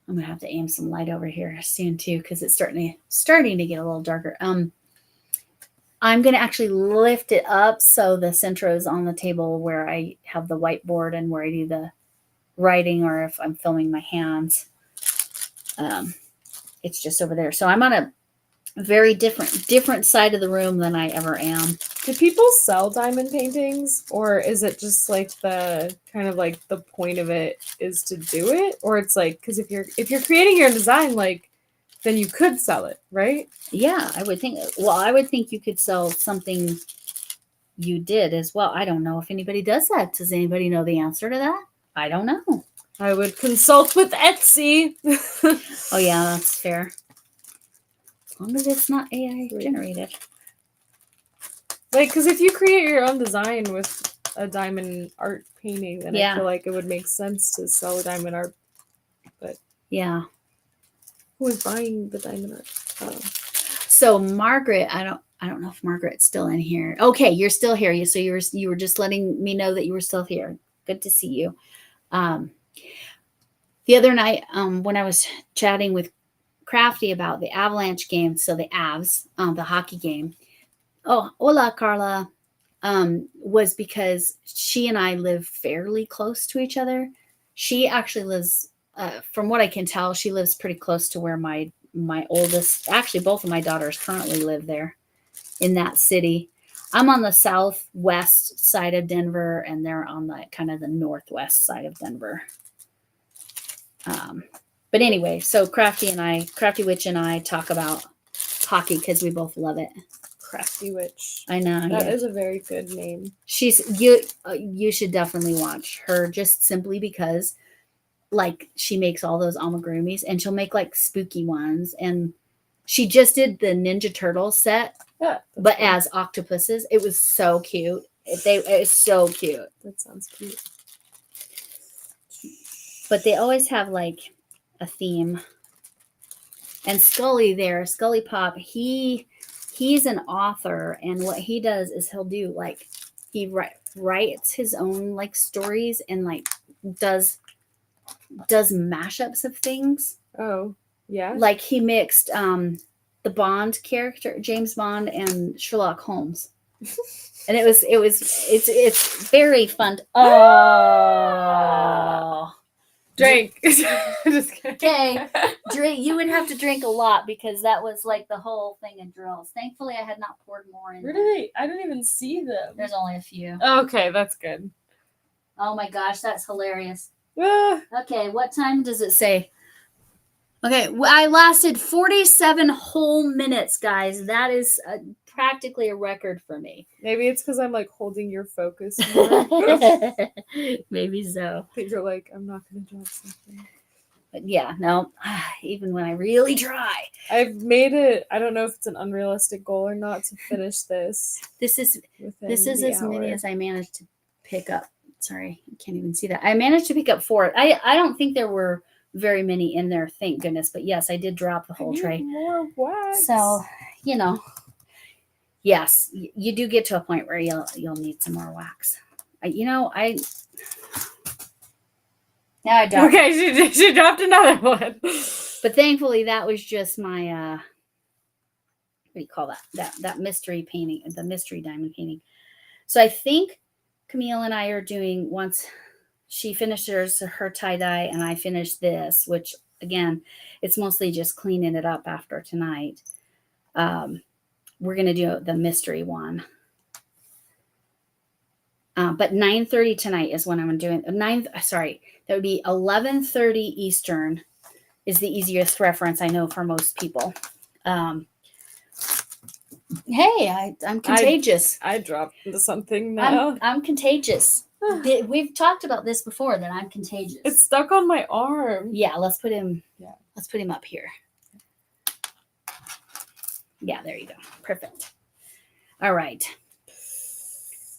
I'm gonna have to aim some light over here soon too, because it's starting to get a little darker. I'm gonna actually lift it up so the Centro is on the table where I have the whiteboard and where I do the writing, or if I'm filming my hands. It's just over there. So I'm on a very different side of the room than I ever am. Do people sell diamond paintings, or is it just like the kind of like the point of it is to do it, or it's like, because if you're creating your own design, like, then you could sell it, right? Yeah, I would think. Well, I would think you could sell something you did as well. I don't know if anybody does that. Does anybody know the answer to that? I don't know. I would consult with Etsy. Oh yeah, that's fair. As long as it's not AI generated. Like, because if you create your own design with a diamond art painting, then I feel like it would make sense to sell a diamond art. But yeah, who is buying the diamond art? So Margaret, I don't know if Margaret's still in here. Okay, you're still here. You were just letting me know that you were still here. Good to see you. The other night, when I was chatting with Crafty about the Avalanche game, so the Avs, the hockey game. Oh, hola, Carla. Was because she and I live fairly close to each other. She actually lives, from what I can tell, she lives pretty close to where my oldest, actually both of my daughters currently live there in that city. I'm on the southwest side of Denver, and they're on the kind of the northwest side of Denver. But anyway, so Crafty Witch and I talk about hockey because we both love it. Crafty Witch. I know. That is a very good name. You should definitely watch her, just simply because like she makes all those amigurumis, and she'll make like spooky ones, and she just did the Ninja Turtle set, but cool. As octopuses. It was so cute. It was so cute. That sounds cute. But they always have like a theme. And Scully Pop, he's an author, and what he does is he'll do like he writes his own like stories and like does mashups of things. Oh, yeah. Like he mixed the Bond character, James Bond, and Sherlock Holmes. And it's very fun. Oh. Drink. Just kidding. Okay. Drink. You would have to drink a lot because that was like the whole thing of drills. Thankfully, I had not poured more in. Where do they? I didn't even see them. There's only a few. Okay, that's good. Oh my gosh, that's hilarious. Okay, what time does it say? Okay, I lasted 47 whole minutes, guys. That is practically a record for me. Maybe it's because I'm like holding your focus more. Maybe so. But you're like, I'm not going to drop something. But yeah, no, even when I really try. I've made it, I don't know if it's an unrealistic goal or not to finish this. This is as many as I managed to pick up. Sorry, I can't even see that. I managed to pick up 4. I don't think there were very many in there, thank goodness. But yes, I did drop the whole tray. More wax. So, yes, you do get to a point where you'll need some more wax. Now I dropped. Okay, she dropped another one. But thankfully, that was just my what do you call that mystery painting, the mystery diamond painting. So I think Camille and I are doing, once she finishes her tie-dye and I finish this, which again, it's mostly just cleaning it up after tonight. We're going to do the mystery one. But 9:30 tonight is when I'm doing that would be 11:30 Eastern is the easiest reference I know for most people. Hey, I'm contagious. I dropped into something now. I'm contagious. We've talked about this before, that I'm contagious. It's stuck on my arm. Yeah, let's put him up here. Yeah, there you go. Perfect. All right.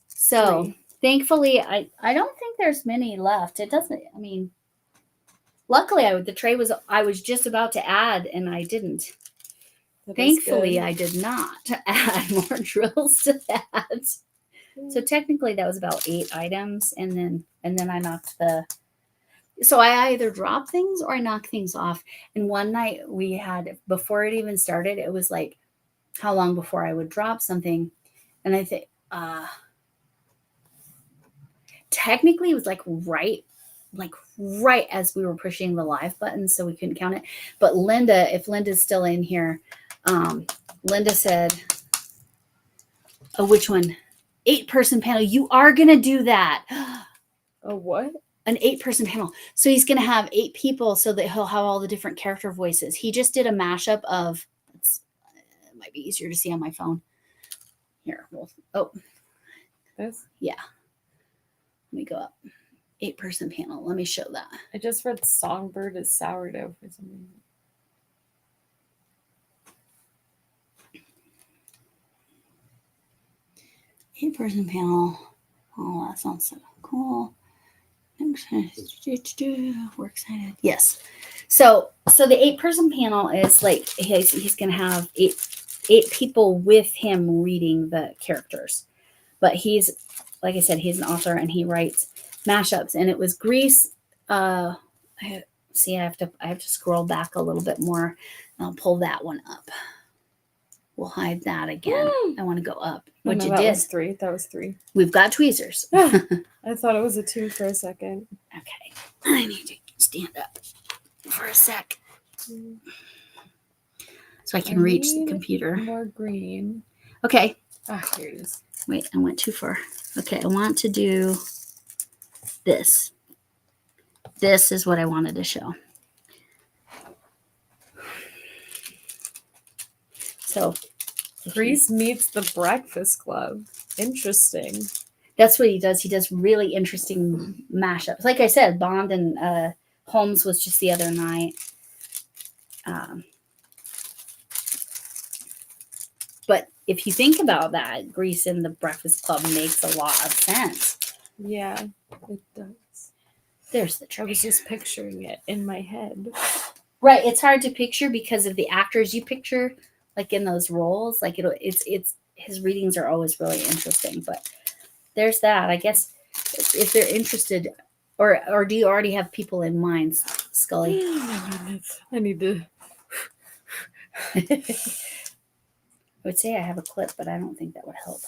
So thankfully, I don't think there's many left. It doesn't, luckily I was just about to add and I didn't. Thankfully, I did not add more drills to that. So technically that was about 8 items, and then I knocked the So I either drop things or I knock things off. And one night we had, before it even started, it was like how long before I would drop something. And I think technically it was like right as we were pushing the live button, so we couldn't count it. But Linda, if Linda's still in here, Linda said, oh, which one? 8-person panel. You are going to do that. A what? An 8-person panel. So he's going to have 8 people so that he'll have all the different character voices. He just did a mashup of, it might be easier to see on my phone. Here, This? Yeah. Let me go up. 8-person panel. Let me show that. I just read Songbird is sourdough for some reason. Person panel. Oh, that sounds so cool. We're excited. Yes. So the 8-person panel is like he's gonna have eight people with him reading the characters. But he's, like I said, he's an author and he writes mashups. And it was Grease. I have to scroll back a little bit more. I'll pull that one up. We'll hide that again. I want to go up. What you did? That was 3. We've got tweezers. I thought it was a 2 for a second. Okay. I need to stand up for a sec so I can reach the computer. More green. Okay. Here it is. Wait, I went too far. Okay, I want to do this. This is what I wanted to show. So, Grease meets the Breakfast Club. Interesting. That's what he does. He does really interesting mashups. Like I said, Bond and Holmes was just the other night. But if you think about that, Grease and the Breakfast Club makes a lot of sense. Yeah, it does. There's the I trick. was just picturing it in my head. Right. It's hard to picture because of the actors you picture, like in those roles. Like it's his readings are always really interesting. But there's that. I guess if they're interested, or do you already have people in mind, Scully? I need to. I would say I have a clip, but I don't think that would help.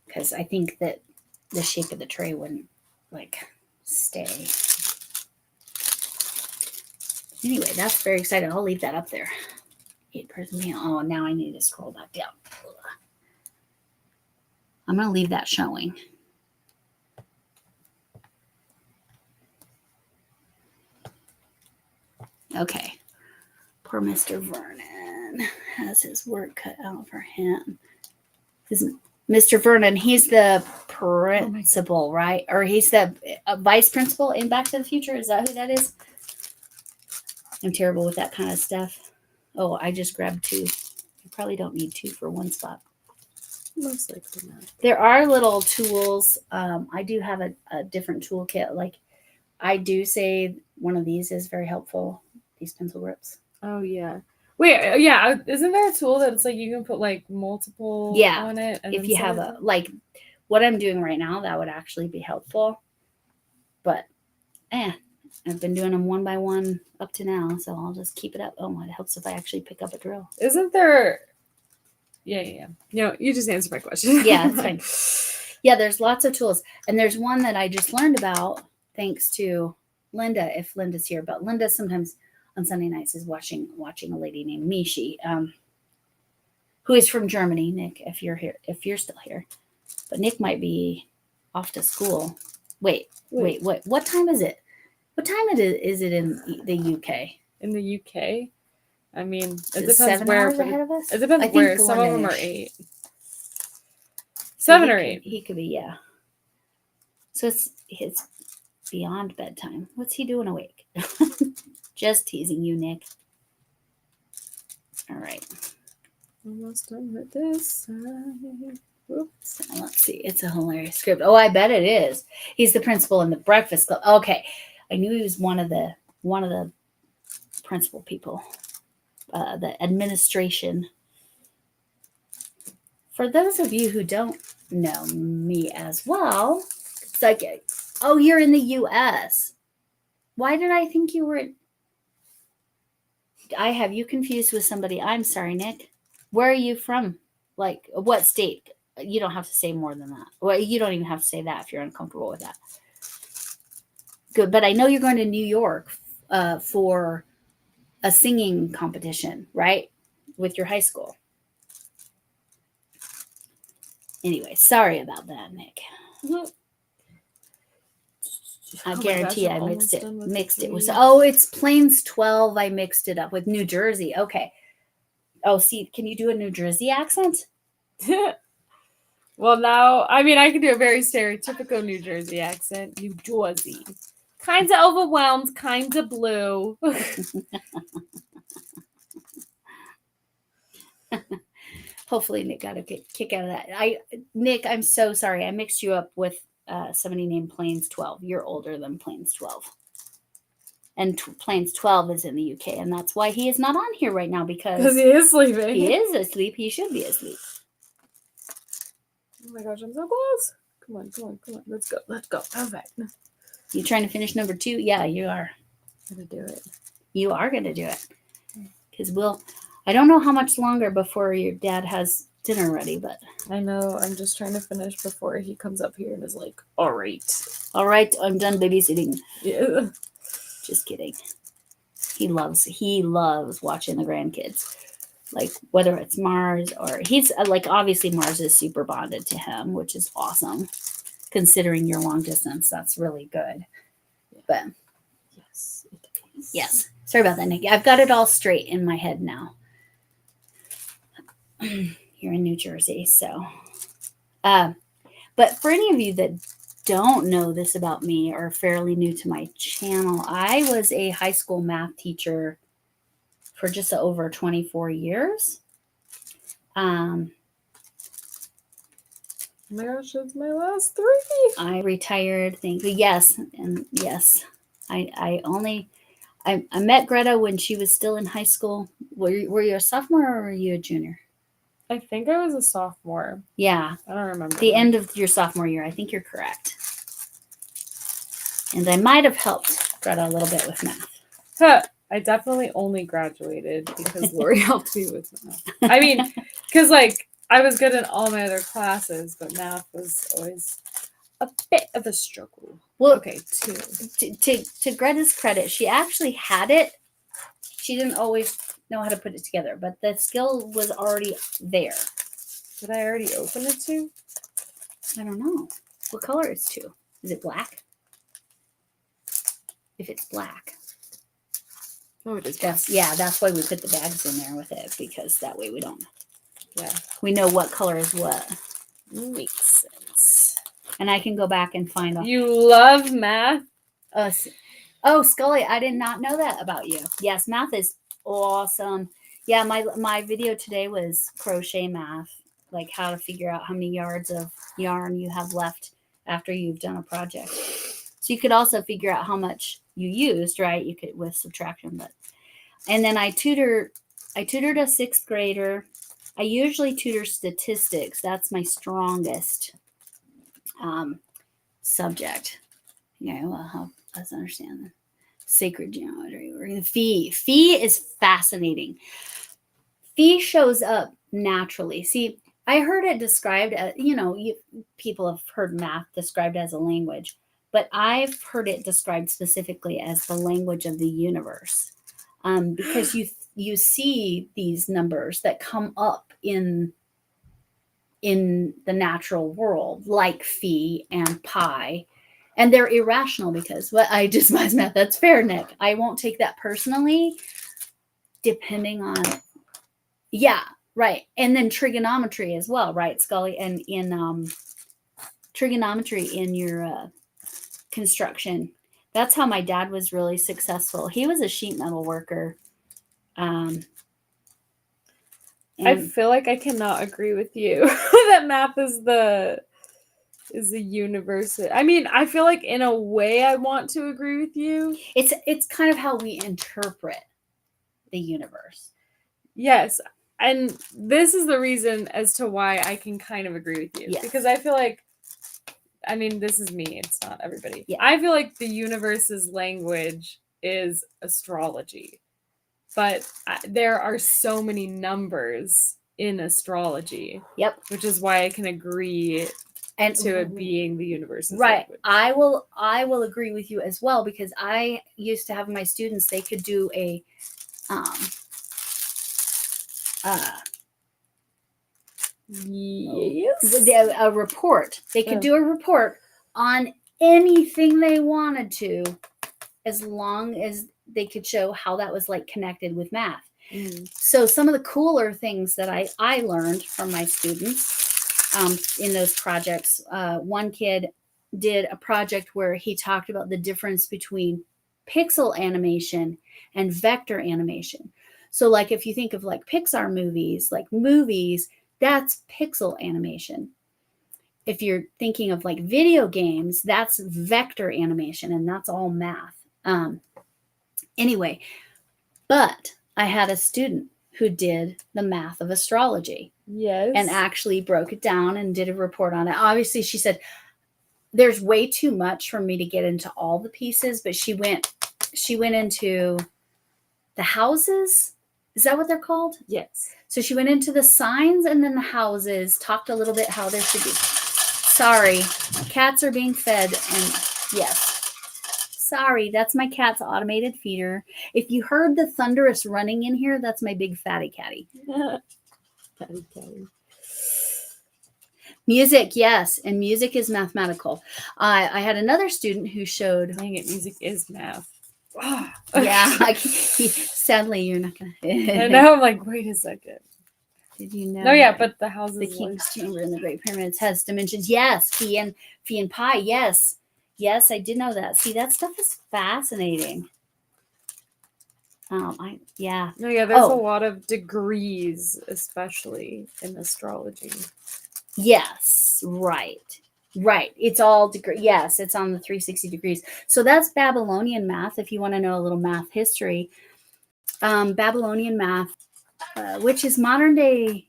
Because I think that the shape of the tray wouldn't, like, stay. Anyway, that's very exciting. I'll leave that up there. 8-person panel. Oh, now I need to scroll back down. I'm going to leave that showing. Okay. Poor Mr. Vernon has his work cut out for him. Mr. Vernon, he's the principal, right? Or he's the vice principal in Back to the Future. Is that who that is? I'm terrible with that kind of stuff. Oh, I just grabbed 2. You probably don't need 2 for one spot. Most likely not. There are little tools. I do have a different toolkit. Like, I do say one of these is very helpful. These pencil grips. Oh, yeah. Wait, yeah. Isn't there a tool that it's like you can put like multiple on it? And if you have like what I'm doing right now, that would actually be helpful. But, I've been doing them one by one up to now, so I'll just keep it up. Oh, it helps if I actually pick up a drill. Isn't there? Yeah. You just answered my question. Yeah, that's fine. Yeah, there's lots of tools. And there's one that I just learned about thanks to Linda, if Linda's here. But Linda sometimes on Sunday nights is watching a lady named Mishi, who is from Germany. Nick, if you're here, if you're still here. But Nick might be off to school. Wait. What time is it? What time is it in the UK? In the UK? I mean, it depends 7 where. Hours ahead of us? It depends where. Some of them are 8. 7 or 8. He could be, yeah. So it's beyond bedtime. What's he doing awake? Just teasing you, Nick. All right. Almost done with this side. So let's see. It's a hilarious script. Oh, I bet it is. He's the principal in the Breakfast Club. Okay. I knew he was one of the principal people. The administration. For those of you who don't know me as well, it's like Oh, you're in the U.S. Why did I think you were? I have you confused with somebody. I'm sorry, Nick. Where are you from? Like, what state? You don't have to say more than that. Well, you don't even have to say that if you're uncomfortable with that. Good, but I know you're going to New York for a singing competition, right? With your high school. Anyway, sorry about that, Nick. I guarantee I mixed it. Mixed it with it's Plains 12. I mixed it up with New Jersey. Okay. Oh, see, can you do a New Jersey accent? Well, now, I mean, I can do a very stereotypical New Jersey accent. New Jersey. Kinds of overwhelmed, kinds of blue. Hopefully Nick got a kick out of that. Nick, I'm so sorry. I mixed you up with somebody named Plains 12. You're older than Plains 12. And Plains 12 is in the UK, and that's why he is not on here right now, because he is sleeping. He is asleep. He should be asleep. Oh my gosh, I'm so close. Come on. Let's go. Perfect. You trying to finish number 2? Yeah, you are. I'm going to do it. You are going to do it. Because I don't know how much longer before your dad has dinner ready, but. I know. I'm just trying to finish before he comes up here and is like, all right, I'm done babysitting. Yeah. Just kidding. He loves watching the grandkids. Like, whether it's Mars or he's like, obviously Mars is super bonded to him, which is awesome. Considering your long distance, that's really good. Yeah. But yes, it is. Yes. Sorry about that, Nick. I've got it all straight in my head now. You're in New Jersey, so. But for any of you that don't know this about me or are fairly new to my channel, I was a high school math teacher for just over 24 years. Oh my gosh, it's my last 3. I retired. Thank you. Yes, and yes, I met Greta when she was still in high school. Were you a sophomore or were you a junior? I think I was a sophomore. Yeah. I don't remember. The end of your sophomore year. I think you're correct. And I might have helped Greta a little bit with math. I definitely only graduated because Lori helped me with math. I mean, because like I was good in all my other classes, but math was always a bit of a struggle. Well, okay, 2. To Greta's credit, she actually had it. She didn't always know how to put it together, but the skill was already there. Did I already open it 2? I don't know. What color is 2? Is it black? If it's black. Oh, it is. That's why we put the bags in there with it, because that way we don't. Yeah. We know what color is what. Makes sense. And I can go back and find. You love math? Oh, Scully, I did not know that about you. Yes, math is awesome. Yeah, my video today was crochet math, like how to figure out how many yards of yarn you have left after you've done a project. So you could also figure out how much you used, right? You could with subtraction, and then I tutored a 6th grader. I usually tutor statistics. That's my strongest subject. Yeah, well, help us understand the sacred geometry. Phi is fascinating. Phi shows up naturally. See, I heard it described as, people have heard math described as a language, but I've heard it described specifically as the language of the universe, because you see these numbers that come up in the natural world, like phi and pi, and they're irrational because I despise math. That's fair, Nick. I won't take that personally, depending on, yeah, right. And then trigonometry as well, right, Scully? And in trigonometry in your construction, that's how my dad was really successful. He was a sheet metal worker. I feel like I cannot agree with you that math is the universe. I mean, I feel like in a way I want to agree with you. It's kind of how we interpret the universe. Yes. And this is the reason as to why I can kind of agree with you. Yes. Because I feel like I mean, this is me. It's not everybody. Yeah. I feel like the universe's language is astrology, but there are so many numbers in astrology. Yep. Which is why I can agree to it being the universe's language. I will agree with you as well, because I used to have my students, they could do a yes. a report. They could do a report on anything they wanted to, as long as they could show how that was like connected with math. So some of the cooler things that I learned from my students in those projects, one kid did a project where he talked about the difference between pixel animation and vector animation. So like if you think of like Pixar movies, that's pixel animation. If you're thinking of like video games, that's vector animation, and that's all math. Anyway, but I had a student who did the math of astrology. Yes. And actually broke it down and did a report on it. Obviously, she said, there's way too much for me to get into all the pieces, but she went into the houses. Is that what they're called? Yes. So she went into the signs and then the houses, talked a little bit how there should be. Sorry, cats are being fed, and yes. Sorry, that's my cat's automated feeder. If you heard the thunderous running in here, that's my big fatty catty. Fatty catty. Music, yes, and music is mathematical. I had another student who showed. Dang it, music is math. Yeah, sadly, you're not gonna. I know. I'm like, wait a second. Did you know? No, yeah, but the houses. The King's Chamber in the Great Pyramids has dimensions. Yes, phi and pi. Yes, I did know that. See, that stuff is fascinating. Yeah. No, yeah, there's a lot of degrees, especially in astrology. Yes, right. It's all degree. Yes, it's on the 360 degrees. So that's Babylonian math. If you want to know a little math history, Babylonian math, which is modern day,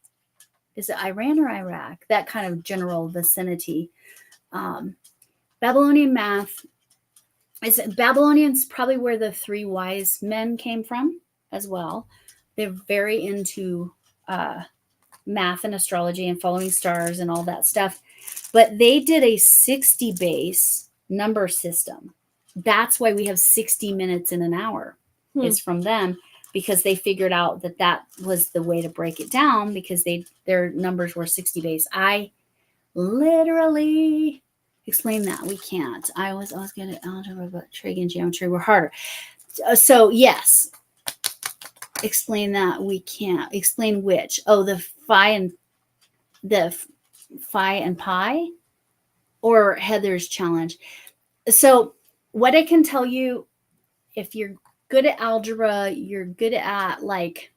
is it Iran or Iraq? That kind of general vicinity. Babylonian math Babylonians probably where the three wise men came from as well. They're very into math and astrology and following stars and all that stuff. But they did a 60 base number system. That's why we have 60 minutes in an hour. It's from them, because they figured out that was the way to break it down, because their numbers were 60 base. I literally explain that. We can't. I was good at algebra, but trig and geometry were harder. So yes, explain that. We can't. Explain which. Oh, the phi and pi, or Heather's challenge. So what I can tell you, if you're good at algebra, you're good at like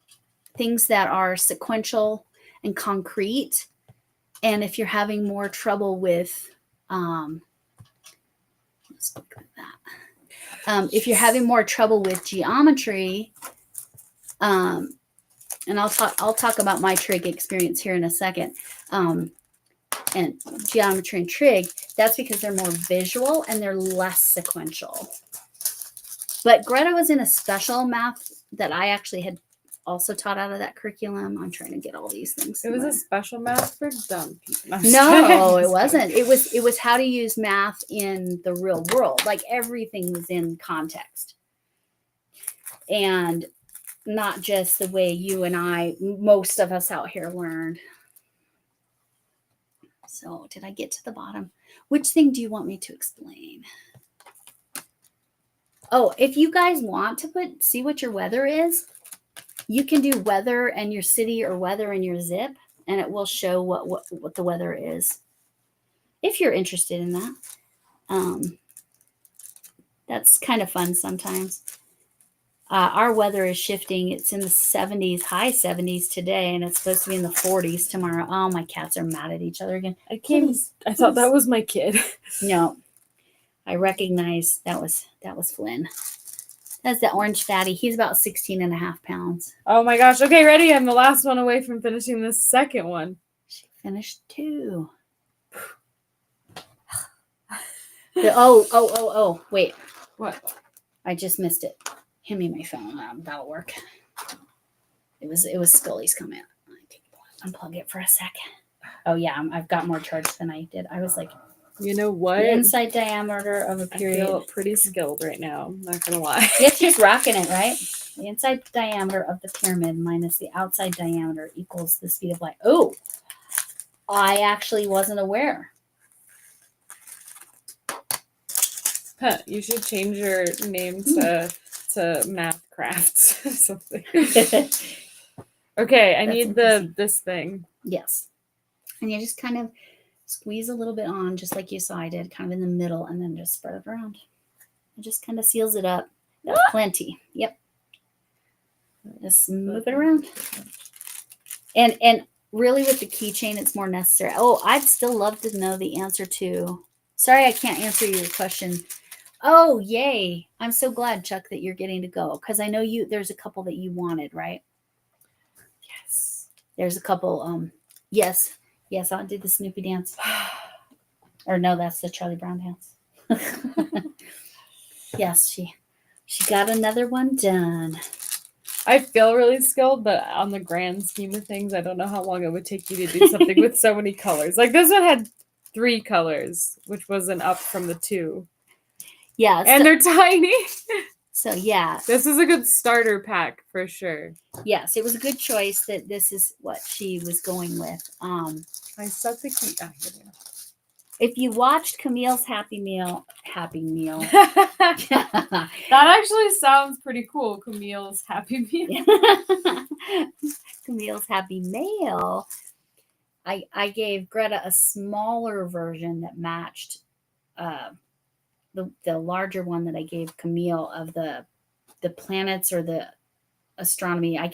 things that are sequential and concrete. And if you're having more trouble with, let's look at that. If you're having more trouble with geometry, and I'll talk about my trig experience here in a second. And geometry and trig, that's because they're more visual and they're less sequential. But Greta was in a special math that I actually had also taught out of that curriculum. I'm trying to get all these things. It was a special math for dumb people. No, it wasn't. It was how to use math in the real world. Like everything was in context. And not just the way you and I, most of us out here learned. So did I get to the bottom? Which thing do you want me to explain? Oh, if you guys want to see what your weather is, you can do weather and your city or weather and your zip, and it will show what the weather is. If you're interested in that. That's kind of fun sometimes. Our weather is shifting. It's in the 70s, high 70s today, and it's supposed to be in the 40s tomorrow. Oh, my cats are mad at each other again. I thought that was my kid. No, I recognize that was Flynn. That's the orange fatty. He's about 16 and a half pounds. Oh my gosh. Okay, ready? I'm the last one away from finishing the second one. She finished 2. Wait. What? I just missed it. Hand me my phone. That'll work. It was Scully's comment. Unplug it for a second. Oh yeah, I've got more charts than I did. I was like, you know what? The inside diameter of a period. I feel pretty skilled right now. I'm not gonna lie. Yeah, she's rocking it, right? The inside diameter of the pyramid minus the outside diameter equals the speed of light. Oh, I actually wasn't aware. Huh, you should change your name to Math Crafts or something. Okay, I need this thing. Yes. And you just kind of squeeze a little bit on, just like you saw I did, kind of in the middle, and then just spread it around. It just kind of seals it up. That's plenty. Yep. Just move it around. And really with the keychain, it's more necessary. Oh, I'd still love to know the answer to. Sorry, I can't answer your question. Oh, yay. I'm so glad, Chuck, that you're getting to go. Because I know there's a couple that you wanted, right? Yes. There's a couple. Yes, I'll do the Snoopy dance. Or no, that's the Charlie Brown dance. Yes, she got another one done. I feel really skilled, but on the grand scheme of things, I don't know how long it would take you to do something with so many colors. Like this one had 3 colors, which was an up from the 2. Yeah. And they're tiny. So yeah. This is a good starter pack for sure. Yes, it was a good choice that this is what she was going with. I set the key. If you watched Camille's Happy Meal. That actually sounds pretty cool. Camille's Happy Meal. Camille's Happy Mail. I gave Greta a smaller version that matched the larger one that I gave Camille of the planets or the astronomy. I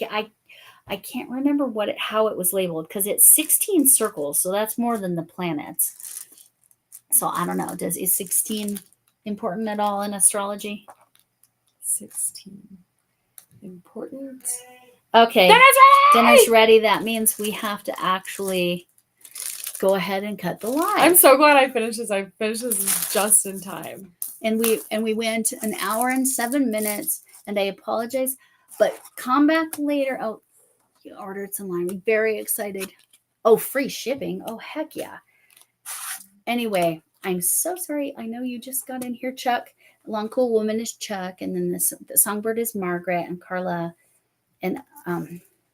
can't remember how it was labeled because it's 16 circles, so that's more than the planets. So I don't know. Is 16 important at all in astrology? 16 important. Okay. Dinner's ready. That means we have to actually go ahead and cut the live. I'm so glad I finished this. I finished this just in time. And we went an hour and 7 minutes, and I apologize, but come back later. Oh, you ordered some line. I'm very excited. Oh, free shipping. Oh, heck yeah. Anyway, I'm so sorry. I know you just got in here, Chuck. Long Cool Woman is Chuck, and then the songbird is Margaret and Carla and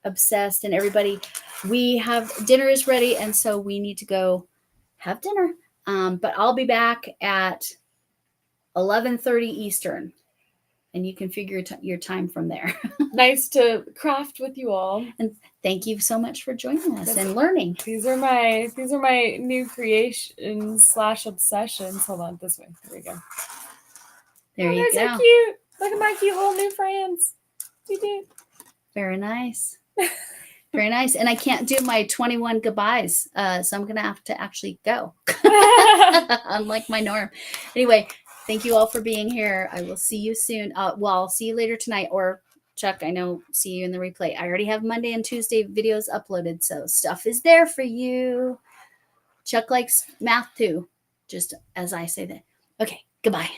Obsessed and everybody. We have dinner is ready, and so we need to go have dinner. But I'll be back at 11:30 Eastern, and you can figure your time from there. Nice to craft with you all, and thank you so much for joining us and learning. These are my new creations / obsessions. Hold on, this way. Here we go. There you go. So cute. Look at my cute little new friends. Very nice. Very nice. And I can't do my 21 goodbyes, so I'm gonna have to actually go. Unlike my norm. Anyway, thank you all for being here. I will see you soon. I'll see you later tonight, or Chuck, I know, see you in the replay. I already have Monday and Tuesday videos uploaded, so stuff is there for you. Chuck likes math too, just as I say that. Okay, goodbye.